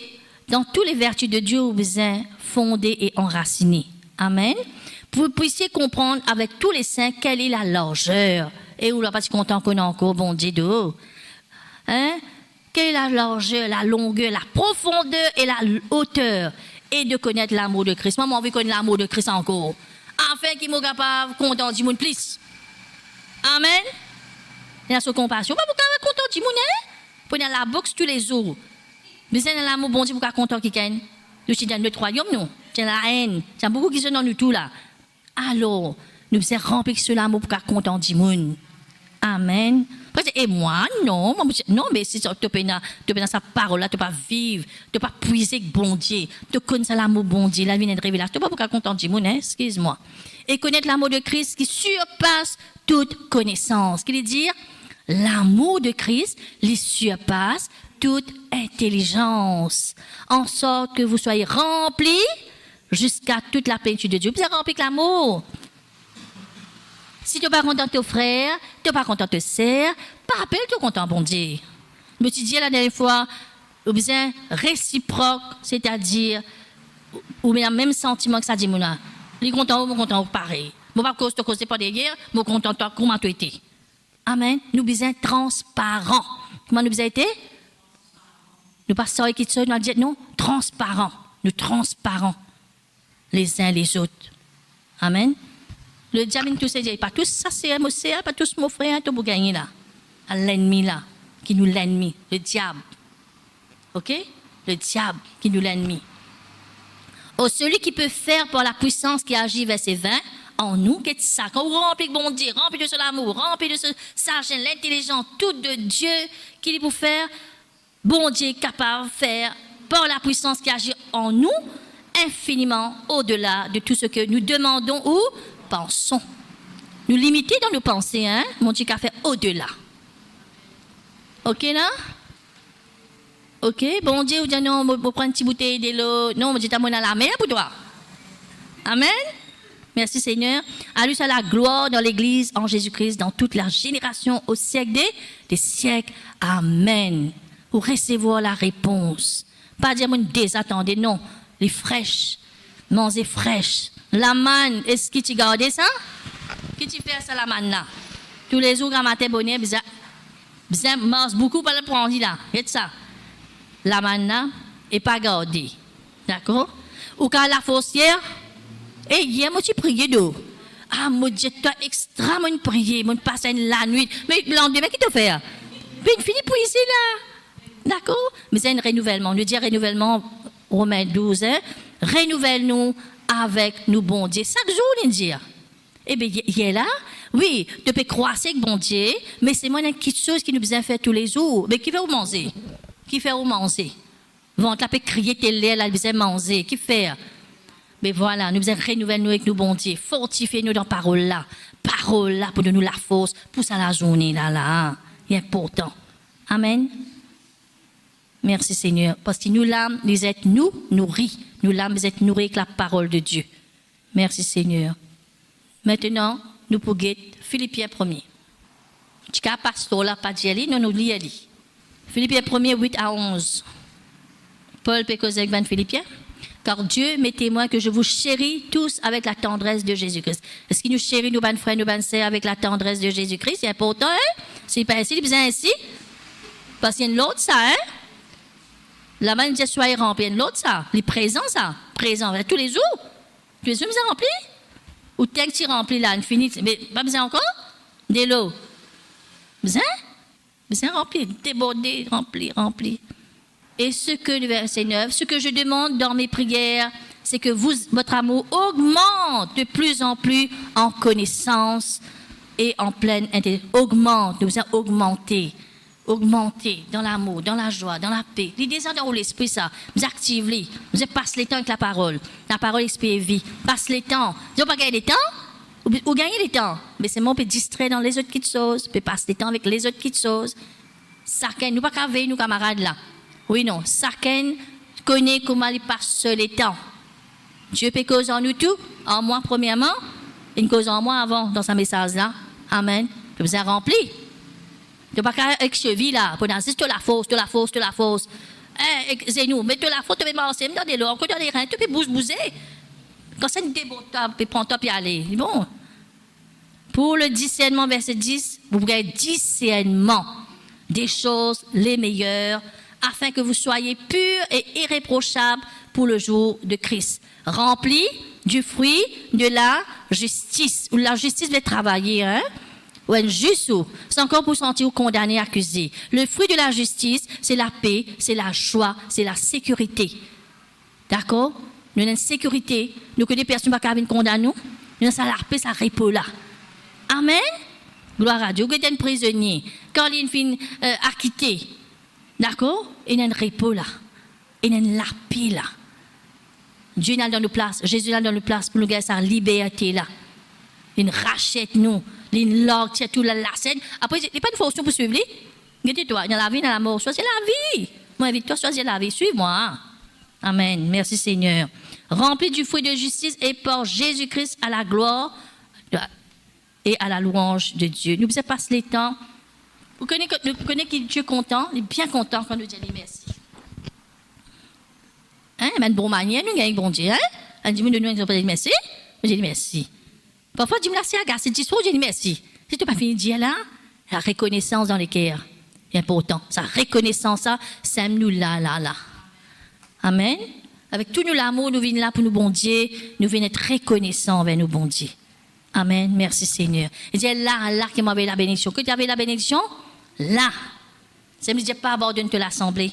dans toutes les vertus de Dieu, vous êtes fondé et enraciné. Amen. Vous puissiez comprendre avec tous les saints quelle est la largeur. Et où là, pas si content qu'on a encore, bon Dieu, de haut. Hein? Quelle est la largeur, la longueur, la profondeur et la hauteur. Et de connaître l'amour de Christ. Moi, j'ai envie de connaître l'amour de Christ encore. Afin qu'il soit capable de content du monde plus. Amen. Il y a sa compassion. Pas pour qu'on content du monde, hein? Pour la boxe tous les jours. Mais c'est l'amour bon Dieu pour qu'on content qui gagne. Nous sommes dans notre royaume, nous. C'est la haine. C'est beaucoup qui sont dans nous tout là. Alors, nous sommes remplis de ce l'amour pour qu'on content du monde. Amen. Et moi, non, mais si tu peux dans sa parole, tu peux pas vivre, tu peux pas puiser avec bon Dieu, tu connais l'amour bon Dieu, la vie de révélation, tu peux pas content du monde, hein, excuse-moi. Et connaître l'amour de Christ qui surpasse toute connaissance. Qui veut dire, l'amour de Christ les surpasse toute intelligence, en sorte que vous soyez remplis jusqu'à toute la plénitude de Dieu. Vous êtes remplis de l'amour. Si tu n'es pas content de ton frère, tu n'es pas content de ta sœur, pas appelle tu content, bon Dieu. Je me suis dit la dernière fois, vous êtes réciproque, c'est-à-dire, ou bien le même sentiment que ça dit, moi, les contents, mon content, pareil. Je ne vais pas causer pas de guerre, mon content, comment tu étais. Amen. Nous sommes transparents. Comment nous avons été? Nous pas sortir qui nous dit non, transparents. Nous transparents les uns les autres. Amen. Le diable, tout ça, pas tous ça, c'est pas tous mon frère, tout pour gagner là. À l'ennemi là, qui nous l'ennemi, le diable. Ok? Le diable qui nous l'ennemi. Oh, celui qui peut faire par la puissance qui agit vers ses 20, en nous, qu'est-ce ça? Quand vous remplit de bon Dieu, rempli de l'amour, rempli de ce sagesse, l'intelligence, tout de Dieu, qui est pour faire, bon Dieu est capable de faire par la puissance qui agit en nous, infiniment au-delà de tout ce que nous demandons ou pensons. Nous limiter dans nos pensées, hein? Mon Dieu qui a fait au-delà. Ok là? Ok, bon Dieu, vous dites non, je prends une petite bouteille de l'eau. Non, mon Dieu, tu as la mer pour toi. Amen. Merci Seigneur. À lui, c'est la gloire dans l'Église, en Jésus-Christ, dans toute la génération, au siècle des siècles. Amen. Pour recevoir la réponse. Pas dire, désattendez, non. Les fraîches, manger fraîches. La manne, est-ce que tu gardes ça? Qui tu fais ça, la manne là? Tous les jours, quand matin, bonnet, bizarre, mange beaucoup pour le prendre là. Et ça. La manne là, et pas gardée. D'accord? Ou quand la fossière, et hier, moi, tu priais d'eau. Ah, mon Dieu, tu as extrêmement prié, moi, passe la nuit. Mais le lendemain, qui te fait? Puis, il finit pour ici là. D'accord? Mais c'est un renouvellement. On lui dit renouvellement, Romains 12, hein? Renouvelle-nous avec nous, bon Dieu. Chaque jour, on dit. Eh bien, il est là. Oui, tu peux croiser avec bon Dieu, mais c'est moi une petite chose qui nous besoin faire tous les jours. Mais qui fait vous manger? Qui fait vous manger? Vont la peut crier tes lait, là, besoin manger. Qui fait? Mais voilà, nous besoin renouveler nous avec nous, bon Dieu. Fortifiez-nous dans parole là. Parole là pour donner nous la force pour ça la journée là, là. C'est important. Amen. Merci Seigneur. Parce que nous l'âme, nous êtes nous nourris. Nous l'âme, vous êtes nourris avec la parole de Dieu. Merci Seigneur. Maintenant, nous pouvons Philippiens 1er. Tu as pasteur là, pas d'y non, nous lisons. Philippiens 1er, 8 à 11. Paul Pécosec van Philippiens. Car Dieu m'est témoin que je vous chéris tous avec la tendresse de Jésus-Christ. Est-ce qu'il nous chérit, nos bonnes frères, nos bonnes sœurs, avec la tendresse de Jésus-Christ? C'est important, hein? C'est pas ainsi, il besoin ainsi. Parce qu'il y a l'autre, ça, hein? La main dit soyez remplis, il y a l'autre, ça. Les présents, ça. Présents, tous les jours. Tous les jours, vous êtes remplis? Ou tant que tu remplis là, il finit. Mais pas besoin encore? De l'eau. Besoin? Besoin rempli. Débordé, rempli. Et ce que, le verset 9, ce que je demande dans mes prières, c'est que votre amour augmente de plus en plus en connaissance et en pleine intelligence. Augmente, nous avons augmenté. augmenter dans l'amour, dans la joie, dans la paix. Les désirs dans l'esprit, ça, vous activez, vous passez les temps avec la parole. La parole, esprit et vie. Passe les temps. Vous n'avez pas gagné les temps? Ou gagner les temps. Mais c'est moi, on peut distraire dans les autres petites choses, on peut passer les temps avec les autres petites choses. Chacun, nous pas qu'à veiller, nous camarades là. Oui, non. Chacun connaît comment il passe les temps. Dieu peut causer en nous tout, en moi premièrement, et une cause en moi avant, dans sa message là. Amen. Que vous avez rempli. Tu n'as pas qu'à avec cheville là, pour dire, c'est la fausse. C'est nous, mais tu la fausse, tu peux marcher, dans des lors, dans des reins, tu peux bouger. Quand c'est une déboute, tu peux prendre top et aller. Bon. Pour le discernement, verset 10, vous pouvez discernement des choses les meilleures, afin que vous soyez purs et irréprochables pour le jour de Christ. Remplis du fruit de la justice. Ou la justice va travailler, hein? Ou injuste, c'est encore pour sentir condamné, accusé. Le fruit de la justice, c'est la paix, c'est la joie, c'est la sécurité. D'accord? Nous avons une sécurité. Nous connaissons des personnes qui viennent condamner nous. Nous avons la paix, ça répond là. Amen? Gloire à Dieu. Vous êtes un prisonnier. Quand il finit acquitté, d'accord? Il y a un repos là. Il y a la paix là. Dieu est dans nos places. Jésus est dans nos places pour nous gagner sa liberté là. Il rachète nous. Il log, c'est tout la scène. Après, il n'y a pas de fonction pour suivre. Regardez-toi, dans la vie, dans la mort, choisis la vie. Moi, invite-toi, choisis la vie. Suis-moi. Amen. Merci Seigneur. Rempli du fruit de justice et porte Jésus-Christ à la gloire et à la louange de Dieu. Nous faisons passer les temps. Vous connaissez que Dieu est content, il est bien content quand nous disons merci. Hein, mais une bonne manière, nous gagnons bon Dieu. Hein? On dit, nous disons merci. Nous disons merci. Parfois, dis-moi là, c'est agacé, dis je dis merci. Si tu n'as pas fini de dire là, la reconnaissance dans les cœurs est important. Sa reconnaissance, ça, c'est nous là. Amen. Avec tout nous l'amour, nous venons là pour nous bon Dieu, nous venons être reconnaissants envers nous bon Dieu. Amen. Merci Seigneur. Et c'est là qui m'avait la bénédiction. Que tu avais la bénédiction? Là. Ça me dit pas abandonner l'assemblée.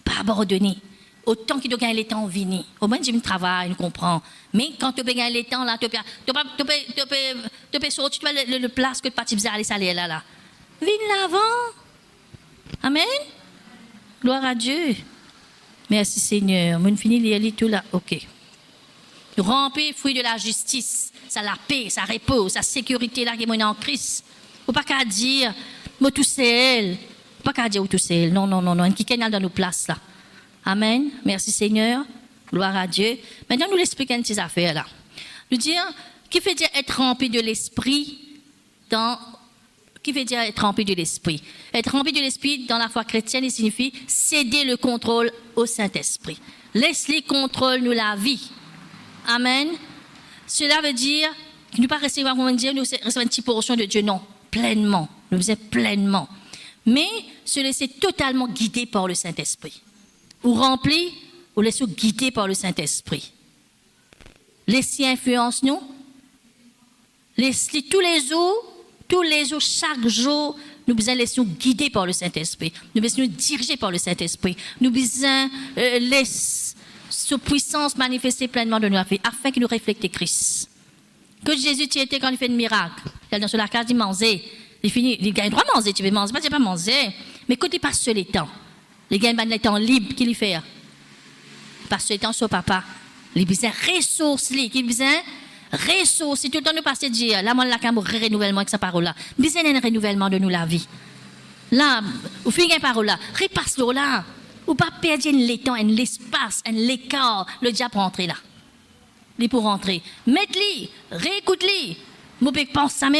Pas abandonner. Autant qu'il doit gagner les temps, vini. Au moins, j'ai un travail, nous comprend. Mais quand tu peux gagner les temps, là, tu peux sortir le place que tu peux aller saler là. Viens l'avant. Amen. Gloire à Dieu. Merci Seigneur. On finit de lire tout là. OK. Remplir fruit de la justice. Ça la paix, ça repose, sa sécurité là qui est en Christ. Faut pas qu'à dire, moi tout seul. Pas qu'à dire tout seul. Non. Qui est dans nos places là. Amen. Merci Seigneur. Gloire à Dieu. Maintenant, nous l'expliquons ces affaires-là. Nous dire, qui veut dire être rempli de l'esprit qui veut dire être rempli de l'esprit? Être rempli de l'esprit dans la foi chrétienne, il signifie céder le contrôle au Saint-Esprit. Laisse-lui contrôle nous la vie. Amen. Cela veut dire que nous ne pas recevoir, comment dire, nous recevons une petite portion de Dieu. Non, pleinement. Nous faisons pleinement. Mais se laisser totalement guider par le Saint-Esprit. Ou rempli, ou laissez guider par le Saint-Esprit. Laissez influence nous. Laissez tous les jours, chaque jour, nous besoin laisser guider par le Saint-Esprit. Nous besoin nous diriger par le Saint-Esprit. Nous besoin laisser sa puissance manifester pleinement de nos vies, afin que nous reflétions Christ. Que Jésus tu étais quand il fait un miracle. Il est dans la case, il mangeait. Il gagne droit à manger, tu veux manger, pas manger. Mais quand il passe sur les temps, il gagne le temps libre qu'il fait. Il passe sur les temps sur papa. Il a besoin de ressources, il a besoin de ressources. Tout le temps nous passer dire, là, moi, la caméra renouvellement avec sa parole-là. Besoin d'un renouvellement de nous la vie. Là, vous faites une parole là, repasse-le là. Ou pas perdre le temps, l'espace, l'écart, le diable pour rentrer là. Il pour rentrer. Mette-le, réécoute-le. Moi, je pense ça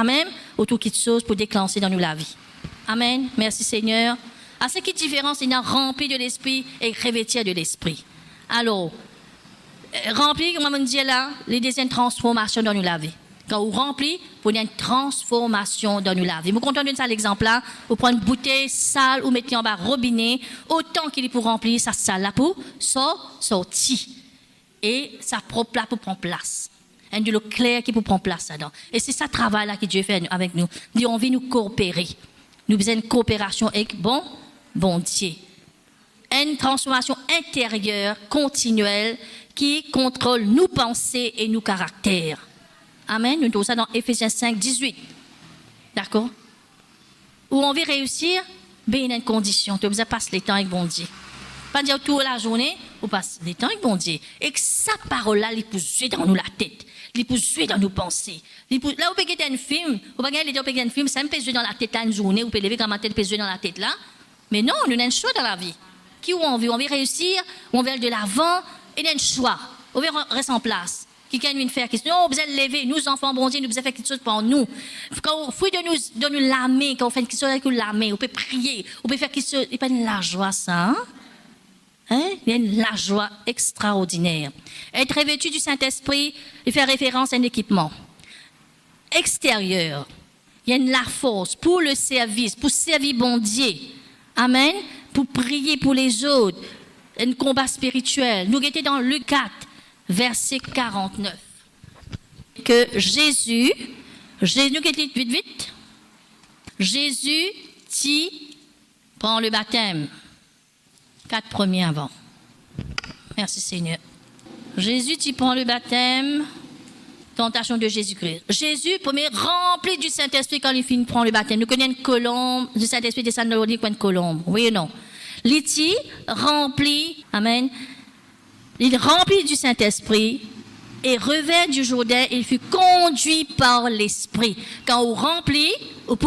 même, autour de chose pour déclencher dans nous la vie. Amen. Merci Seigneur. À ce qui est différent, c'est rempli de l'esprit et revêtir de l'esprit. Alors, rempli, comme on dit là, les deuxièmes transformations dans nous la vie. Quand vous remplit, vous avez une transformation dans nous la vie. Vous comprenez ça l'exemple là? Vous prenez une bouteille sale, vous mettez en bas robinet, autant qu'il est pour remplir sa salle là pour sortir. Et ça propre là pour prendre place. Un de l'eau claire qui pour prendre place là-dedans. Et c'est ça le travail là que Dieu fait avec nous. Il dit, on veut nous coopérer. Nous avons une coopération avec bon Dieu. Une transformation intérieure, continuelle, qui contrôle nos pensées et nos caractères. Amen. Nous trouvons ça dans Éphésiens 5, 18. D'accord? Où on veut réussir, ben, il y a une condition. Tu as besoin de passer le temps avec bon Dieu. Pas dire toute la journée, ou passe le temps avec bon Dieu. Et que sa parole-là, il peut jouer dans nous la tête. Il peut jouer dans nos pensées. Là, vous pouvez regarder un film, vous pouvez regarder un film, ça me peut jouer dans la tête là une journée, vous pouvez lever quand ma tête peut jouer dans la tête là. Mais non, nous avons un choix dans la vie. Qui on veut réussir, on veut aller de l'avant, et il y a un choix. On veut rester en place. Qui vient faire quelque chose? Non, vous allez lever, nous enfants bon Dieu, nous devons faire quelque chose pour nous. Quand vous fouillez de nous la main, quand vous faites quelque chose avec la main, vous pouvez prier, vous pouvez faire quelque chose. Il n'y a pas de la joie, ça. Hein? Il y a une la joie extraordinaire. Être revêtu du Saint-Esprit, il fait référence à un équipement extérieur. Il y a une la force pour le service, pour servir bon Dieu. Amen. Pour prier pour les autres. Un combat spirituel. Nous étions dans Luc 4, verset 49. Que Jésus, nous qui vite. Jésus dit, prend le baptême. 4 premiers avant. Merci Seigneur. Jésus dit, prend le baptême. Tentation de Jésus-Christ. Jésus, premier, rempli du Saint-Esprit quand il finit de prendre le baptême. Nous connaissons une colombe, du Saint-Esprit descend de l'eau, une colombe. Oui ou non? L'iti, rempli, amen. Il remplit du Saint-Esprit et revers du Jourdain, il fut conduit par l'Esprit. Quand on remplit, on peut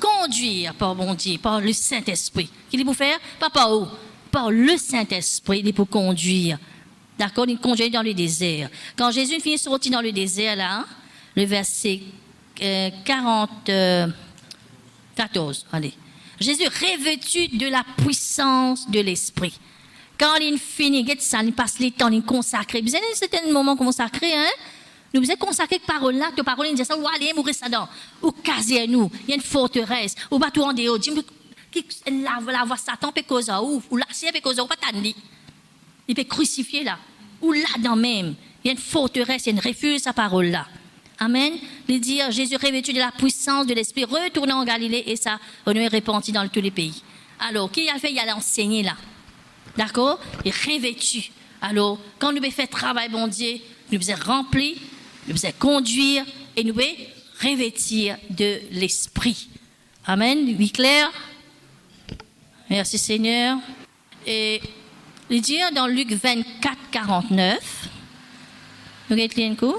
conduire par bon Dieu, par le Saint-Esprit. Qu'il peut faire? Pas par où? Par le Saint-Esprit, il peut conduire. D'accord, il conduit dans le désert. Quand Jésus finit de sortir dans le désert, là, le verset 14, allez. Jésus revêtu de la puissance de l'Esprit. Quand il finit, il passe les temps, il consacre. Vous avez un certain moment consacré, hein? Nous vous êtes consacrés par parole là, que parole, il dit ça, ou allez, mourir ça dans, ou caser nous, il y a une forteresse, ou pas tout en dehors, la voix Satan peut causer, ou la ciel peut causer, ou pas t'en il peut crucifier là, ou là-dedans même. Il y a une forteresse, il y a une refuge, sa parole-là. Amen. Il dit, Jésus revêtu de la puissance de l'Esprit, retournant en Galilée, et ça, on est répandu dans tous les pays. Alors, qui a fait? Il allait enseigner là. D'accord? Il est revêtu. Alors, quand nous faisons travail, bon Dieu, nous faisons remplir, nous faisons conduire, et nous faisons revêtir de l'Esprit. Amen. Oui, clair? Merci Seigneur. Et il dit dans Luc 24, 49, vous regardez un coup,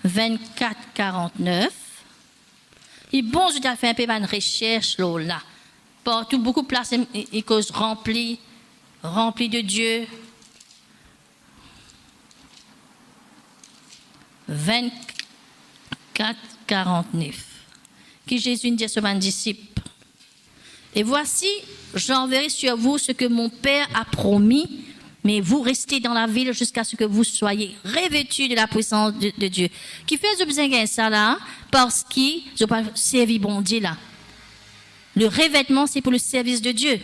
24, 49, il bon, je t'ai fait un peu de recherche là. Partout, beaucoup de places, il cause rempli de Dieu. 24, 49. Qui Jésus dit à ses disciples. Et voici, j'enverrai sur vous ce que mon Père a promis, mais vous restez dans la ville jusqu'à ce que vous soyez revêtus de la puissance de Dieu. Qui fait ce besoin de ça là? Parce qu'il je pas servi bon Dieu là. Le revêtement, c'est pour le service de Dieu.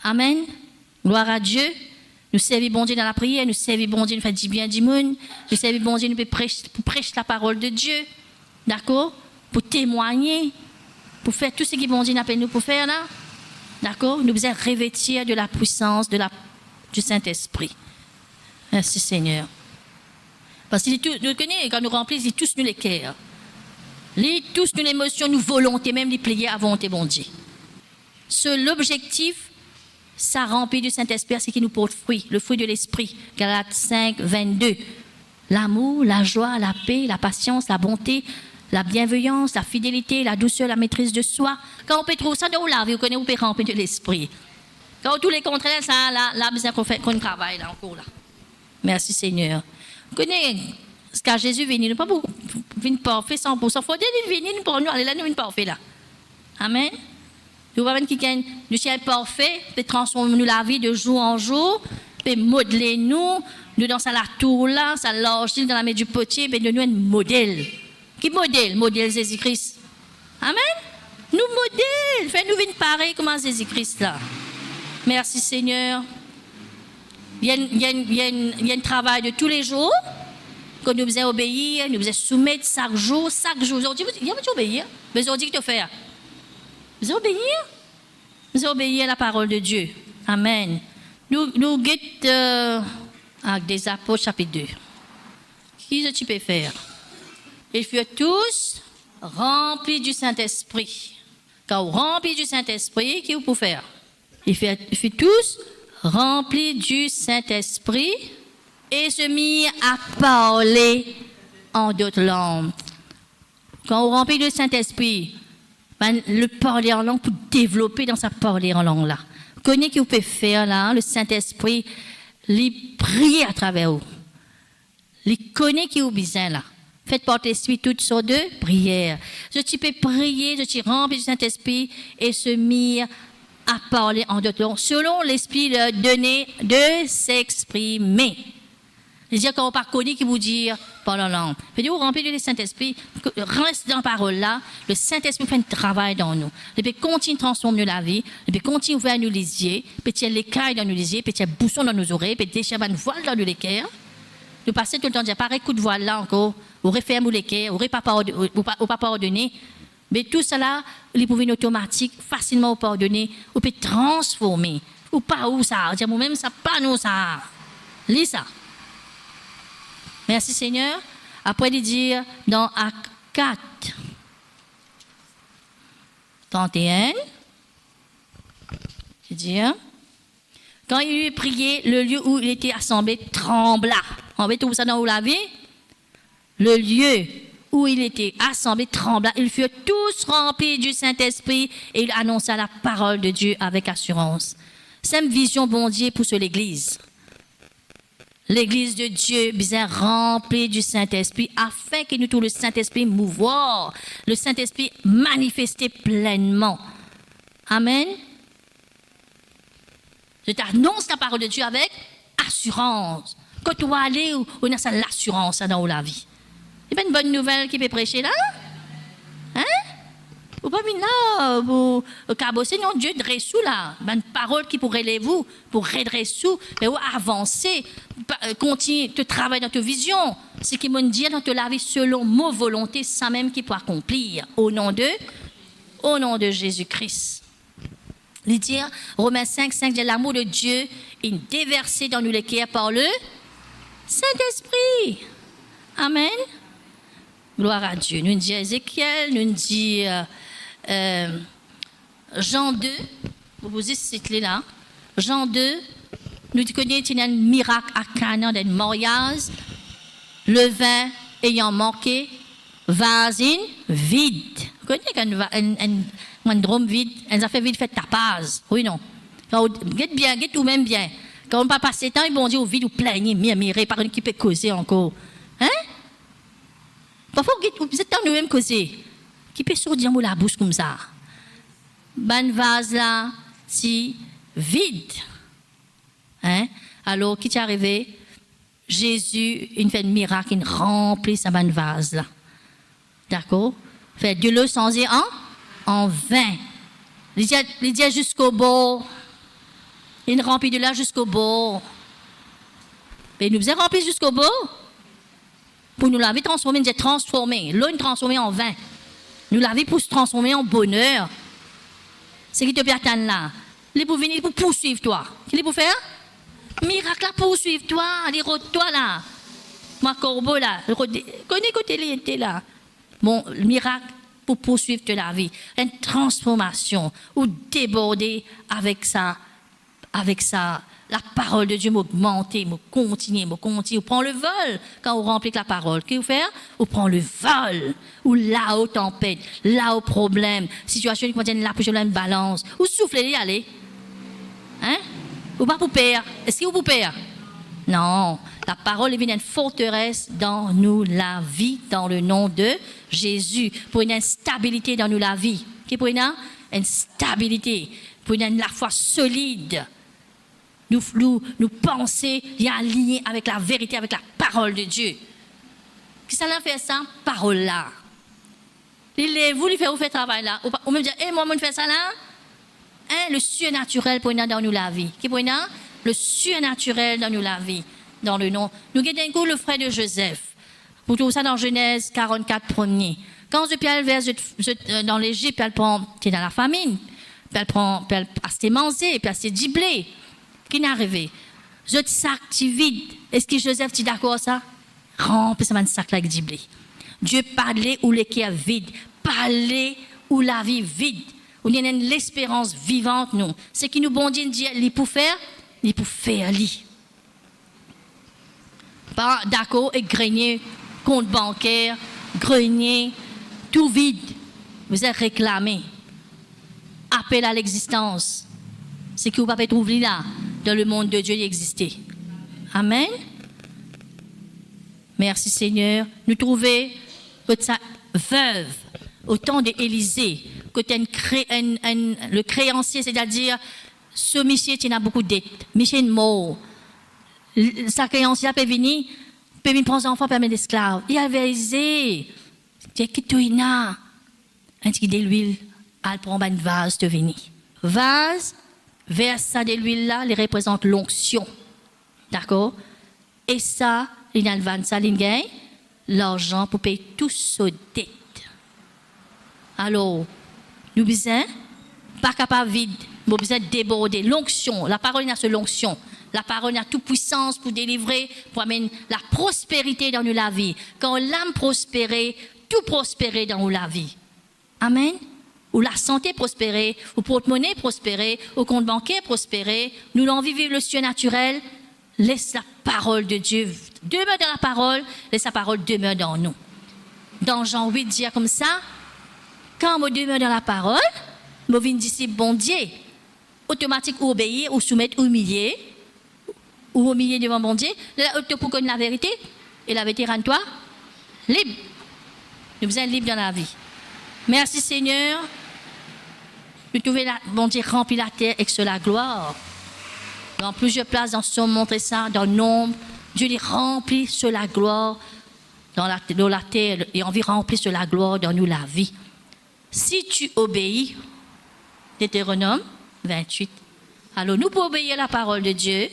Amen. Gloire à Dieu. Nous servons bon Dieu dans la prière, nous servons bon Dieu, nous faisons du bien du monde, nous servons bon Dieu, nous prêcher la parole de Dieu. D'accord? Pour témoigner, pour faire tout ce que bon Dieu appelle nous pour faire là. D'accord? Nous devons revêtir de la puissance du Saint-Esprit. Merci Seigneur. Parce que nous connaissons, quand nous remplissons, il tous nous les cœurs. Tous nous l'émotion, nous volonté, même les plier à volonté bon Dieu. L'objectif, ça remplit du Saint-Esprit, c'est qui nous porte fruit, le fruit de l'Esprit. Galates 5, 22. L'amour, la joie, la paix, la patience, la bonté, la bienveillance, la fidélité, la douceur, la maîtrise de soi. Quand on peut trouver ça dans la vie, on peut remplir de l'Esprit. Quand tous les contraires, ça, là, besoin qu'on travaille là encore là. Merci Seigneur. Vous connaissez ce qu'a Jésus venu, nous pas pour venir parfait 100%. Il faut dire venir pour nous, allez là, nous venir parfait là. Amen. Nous voyons quelqu'un du ciel parfait, peut transformer nous la vie de jour en jour, peut modeler nous dans la tour là, ça loge dans la main du potier, peut de nous un modèle. Qui modèle? Modèle Jésus-Christ. Amen. Nous modèle, fait-nous venir pareil comme Jésus-Christ là. Merci Seigneur. Il y a un travail de tous les jours que nous devons obéir, nous devons soumettre chaque jour. Aujourd'hui, il y a pas obéir. Mais aujourd'hui, qu'est-ce que tu fais? Vous obéir? Vous obéir à la parole de Dieu. Amen. Nous guettons avec des apôtres chapitre 2. Qu'est-ce que tu peux faire? Ils furent tous remplis du Saint-Esprit. Quand vous remplis du Saint-Esprit, qu'est-ce que vous pouvez faire? Il fait tous remplis du Saint-Esprit et se mit à parler en d'autres langues. Quand on remplit du Saint-Esprit, le parler en langue pour développer dans sa parler en langue là. Vous connaissez ce que vous pouvez faire là, le Saint-Esprit, il prie à travers vous. Il connaît qui vous besoin là. Faites par l'Esprit toutes sortes de prières. Je peux prier, je suis rempli du Saint-Esprit et se mis à parler en d'autres langues, selon l'Esprit leur donné de s'exprimer. C'est-à-dire qu'on ne pas connaître qui vous dire par la langue. Vous remplir du Saint-Esprit, reste dans la parole là, le Saint-Esprit fait un travail dans nous. Il peut continuer de transformer la vie, il peut continuer à ouvrir nos yeux, peut y avoir l'écaille dans nos yeux, peut y avoir bousson dans nos oreilles, peut y avoir une voile dans nos équerres. Nous passons tout le temps à dire, pareil coup de voile là encore, ou referme ou l'équerre, ou pas pardonner. Mais tout cela, il peut venir automatique, facilement pardonner, ou peut transformer. Ou pas où ça, dire moi-même ça, pas nous ça. Lis ça. Merci Seigneur. Après il dit dans Acte 4, 31, il dit, quand il eut prié, le lieu où il était assemblé trembla. On va tout ça dans la vie. Le lieu où il était assemblé trembla. Ils furent tous remplis du Saint-Esprit et il annonça la parole de Dieu avec assurance. C'est une vision bon Dieu pour l'Église. L'Église de Dieu, bien remplie du Saint-Esprit, afin que nous tout le Saint-Esprit mouvoir, le Saint-Esprit manifesté pleinement. Amen. Je t'annonce la parole de Dieu avec assurance. Quand tu vas aller, on a l'assurance dans la vie. C'est pas une bonne nouvelle qui peut prêcher là? Hein? Ou pas là, vous cabosser, non, Dieu dresse là. Une parole qui pourrait les vous, pour redresser, mais avancer, continuer de travailler dans ta vision. Ce qui m'a dit dans ta vie selon ma volonté, ça même qui peut accomplir. Au nom de Jésus-Christ. Il dit, Romains 5, 5, dit l'amour de Dieu est déversé dans nous les cœurs par le Saint-Esprit. Amen. Gloire à Dieu. Nous dit Ézéchiel, nous dit Jean 2, vous citez là, Jean 2, nous connaissons un miracle à Canaan d'un mariage, le vin ayant manqué, vase vide. Vous connaissez un drôme vide, un affaire vide fait tapage, oui non. Quand vous êtes bien, vous êtes tout même bien. Quand on ne pas passer temps, ils vont dire au vide, vous plaignez, murmurer par une qui peut causer encore. Hein? Parfois, vous êtes dans nous-mêmes causer. Qui peut sortir la bouche comme ça? Ban vase là, si vide. Hein? Alors, qui t'est arrivé? Jésus, il fait un miracle, il remplit sa ban vase là. D'accord? Fait de l'eau sans en vin. Il dit jusqu'au bord. Il remplit de l'eau jusqu'au bord. Mais nous avons rempli jusqu'au bord. Pour nous la vie transformer, nous avons transformé. L'eau est transformée en vin. Nous la vie pour se transformer en bonheur. C'est qui te peut attendre là. Il est pour venir, pour poursuivre toi. Qu'est-ce qu'il est pour faire? Miracle là, poursuivre toi. Allez, rôde-toi là. Moi, corbeau là. Connais côté il était là. Bon, le miracle pour poursuivre de la vie. Une transformation. Ou déborder avec ça. La parole de Dieu m'augmenter, me continuer. Ou prend le vol quand on remplit la parole. Qu'est-ce que vous faites? Ou prend le vol. Ou là où tempête, là où problème, situation qui contient là pour jouer une balance. Ou soufflez, allez. Hein? Ou pas pour perdre. Est-ce que vous pour perdre? Non. La parole est une forteresse dans nous la vie, dans le nom de Jésus. Pour une stabilité dans nous la vie. Qui pour une stabilité. Pour la foi solide. Nous penser, il y a aligné avec la vérité, avec la parole de Dieu. Qui ça l'a fait ça? Parole là. Vous lui faites travail là. Ou même dire, moi, je fais ça là. Hein, le surnaturel pour nous dans nous la vie. Qui pour nous? Le surnaturel dans nous la vie. Dans le nom. Nous avons un coup le frère de Joseph. Pour tout ça dans Genèse 44 premier. Quand Pierre vers dans l'Égypte, elle prend, qui est dans la famine. Elle prend, elle a mangé, puis elle s'est diblé. Qui n'est arrivé? Je te sac, tu vide. Est-ce que Joseph, tu es d'accord ça? Remplis ça, un sac là avec du blé. Dieu parlait où les cœurs vides. Parlait où la vie vide. Où il y a l'espérance vivante, nous. Ce qui nous bon Dieu dit, il pour faire, lui. Pas d'accord et grenier, compte bancaire, grenier, tout vide. Vous êtes réclamé. Appel à l'existence. C'est que vous ne pouvez pas trouver là, dans le monde de Dieu, il existait. Amen. Merci Seigneur. Nous trouvons que sa veuve, au temps d'Élisée, que le créancier, c'est-à-dire ce monsieur qui a beaucoup de dettes, monsieur est mort. Sa créancier peut venir prendre son enfant, peut mettre l'esclave. Il a Élisée. Il dit, un petit de l'huile, elle prend une vase de venir. Vase, verse ça de l'huile là, il représente l'onction. D'accord? Et ça, il a le van, ça, il gagne l'argent pour payer toutes ses dettes. Alors, nous besoin, pas capable vide, nous besoin déborder. L'onction, la parole a sur l'onction. La parole a toute puissance pour délivrer, pour amener la prospérité dans la vie. Quand l'âme prospère, tout prospérer dans la vie. Amen. Ou la santé prospérer, ou porte-monnaie prospérer, au compte bancaire prospérer. Nous l'envie vivre le ciel naturel. Laisse la parole de Dieu demeure dans la parole, laisse la parole demeure dans nous. Dans Jean 8, dire comme ça, quand on demeure dans la parole, on vient disciple bon Dieu, automatique ou obéir, ou soumettre, ou humilier, ou humilier devant bon Dieu, pour connaître la vérité, et la vérité rend toi libre. Nous sommes libres dans la vie. Merci Seigneur. Nous trouvons bon Dieu rempli la terre avec la gloire. Dans plusieurs places dans ce monde, montrer ça, dans le nombre, Dieu les remplit sur la gloire dans la terre et envie remplir sur la gloire dans nous la vie. Si tu obéis, Deutéronome 28, alors nous pouvons obéir à la parole de Dieu,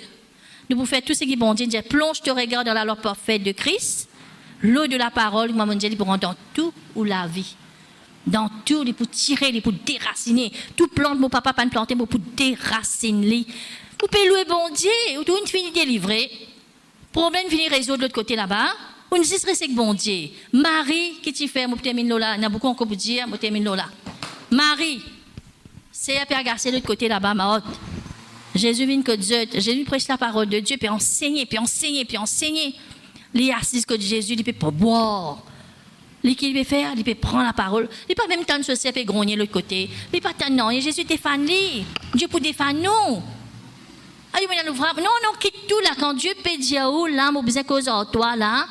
nous pouvons faire tout ce qui est bon Dieu, plonge ton regard dans la loi parfaite de Christ, l'eau de la parole, moi mon Dieu, pour rendre dans tout ou la vie. Dans tout, pour tirer, pour déraciner. Tout plante, mon papa, pas planter, pour déraciner. Vous pouvez louer bon Dieu, ou tout une fini délivré. Problème fini résoudre de l'autre côté là-bas. On ne sait que bon Dieu. Marie, qui t'y fait, mon termine là, il y a beaucoup encore pour dire, mon termine là. Marie, c'est à faire garcer de l'autre côté là-bas, ma haute. Jésus vient que Dieu, Jésus prêche la parole de Dieu, puis enseigner, puis enseigner, puis enseigner. Les assises que Jésus, il peut pas boire. Ce qu'il peut faire, il peut prendre la parole. Il ne peut pas même temps de se faire grogner de l'autre côté. Il ne peut pas tant non. Et Jésus défend lui. Dieu pour défendre nous. Non, quitte tout là. Quand Dieu peut dire, oh, là, vous besoin cause en toi, là,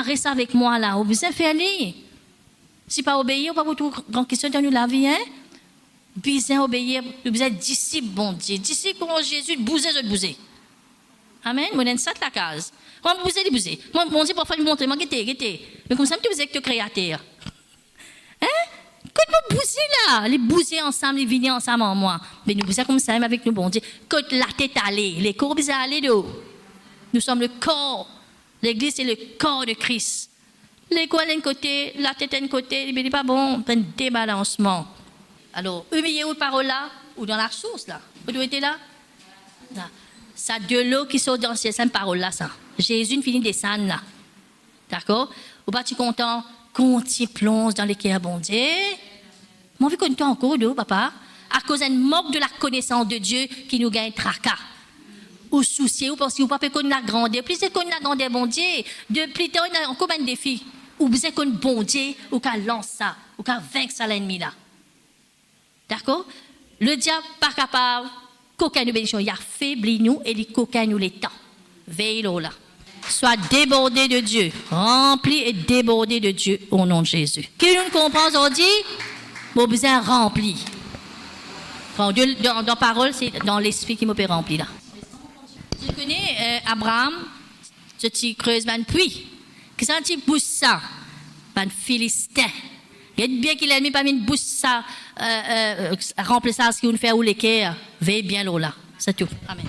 reste avec moi, là. Vous besoin faire lui. Si pas obéir, pas pour tout grand question dans la vie, hein. Besoin obéir, vous besoin disciple, bon Dieu. Disciple pour Jésus, de bouser. Amen. Moi, je ça la case. Moi, je bouser. Moi, mon Dieu, parfois, je montre, moi, guettez. Mais comme ça, tu vous êtes le créateur. Hein? Quand nous bouser là, les bouser ensemble, les venir ensemble en moi. Mais nous bouser comme ça, même avec nous, bon Dieu. Quand la tête allée, les corps besoin aller de haut. Nous sommes le corps. L'église, c'est le corps de Christ. Les corps d'un côté, la tête d'un côté, il n'est pas bon, un débalancement. Alors, humiliez vous parole là, ou dans la source là. Vous doit être là? Là. Ça de l'eau qui sort dans ces paroles là, ça. Jésus finit des descendre là. D'accord? Ou pas tu content, continue plonge dans les cœurs bon Dieu. Moi, vu qu'on est encore d'eau, papa, à cause d'un manque de la connaissance de Dieu qui nous gagne tracas. Ou soucier, ou parce que vous ne pouvez pas connaître la grandeur. Plus c'est qu'on a la grandeur, bon Dieu, de plus tard, on a encore un défi. Ou vous êtes qu'on bon Dieu, ou qu'à lancer ça, ou qu'à vaincre ça l'ennemi là. D'accord? Le diable pas capable, qu'aucun de bénédiction, il affaiblit nous et il coquin nous les temps. Veille là. Sois débordé de Dieu, rempli et débordé de Dieu au nom de Jésus. Qui nous comprend aujourd'hui? Mon besoin rempli. Dans la parole, c'est dans l'esprit qui m'a fait rempli là. Je connais Abraham, ce petit creuse un puits. Qui s'en petit pousse ça? Un Philistin. Il y a bien qu'il a mis pas une bouche ça, remplir ça, ce qu'il nous fait ou l'équerre. Veille bien là. C'est tout. Amen.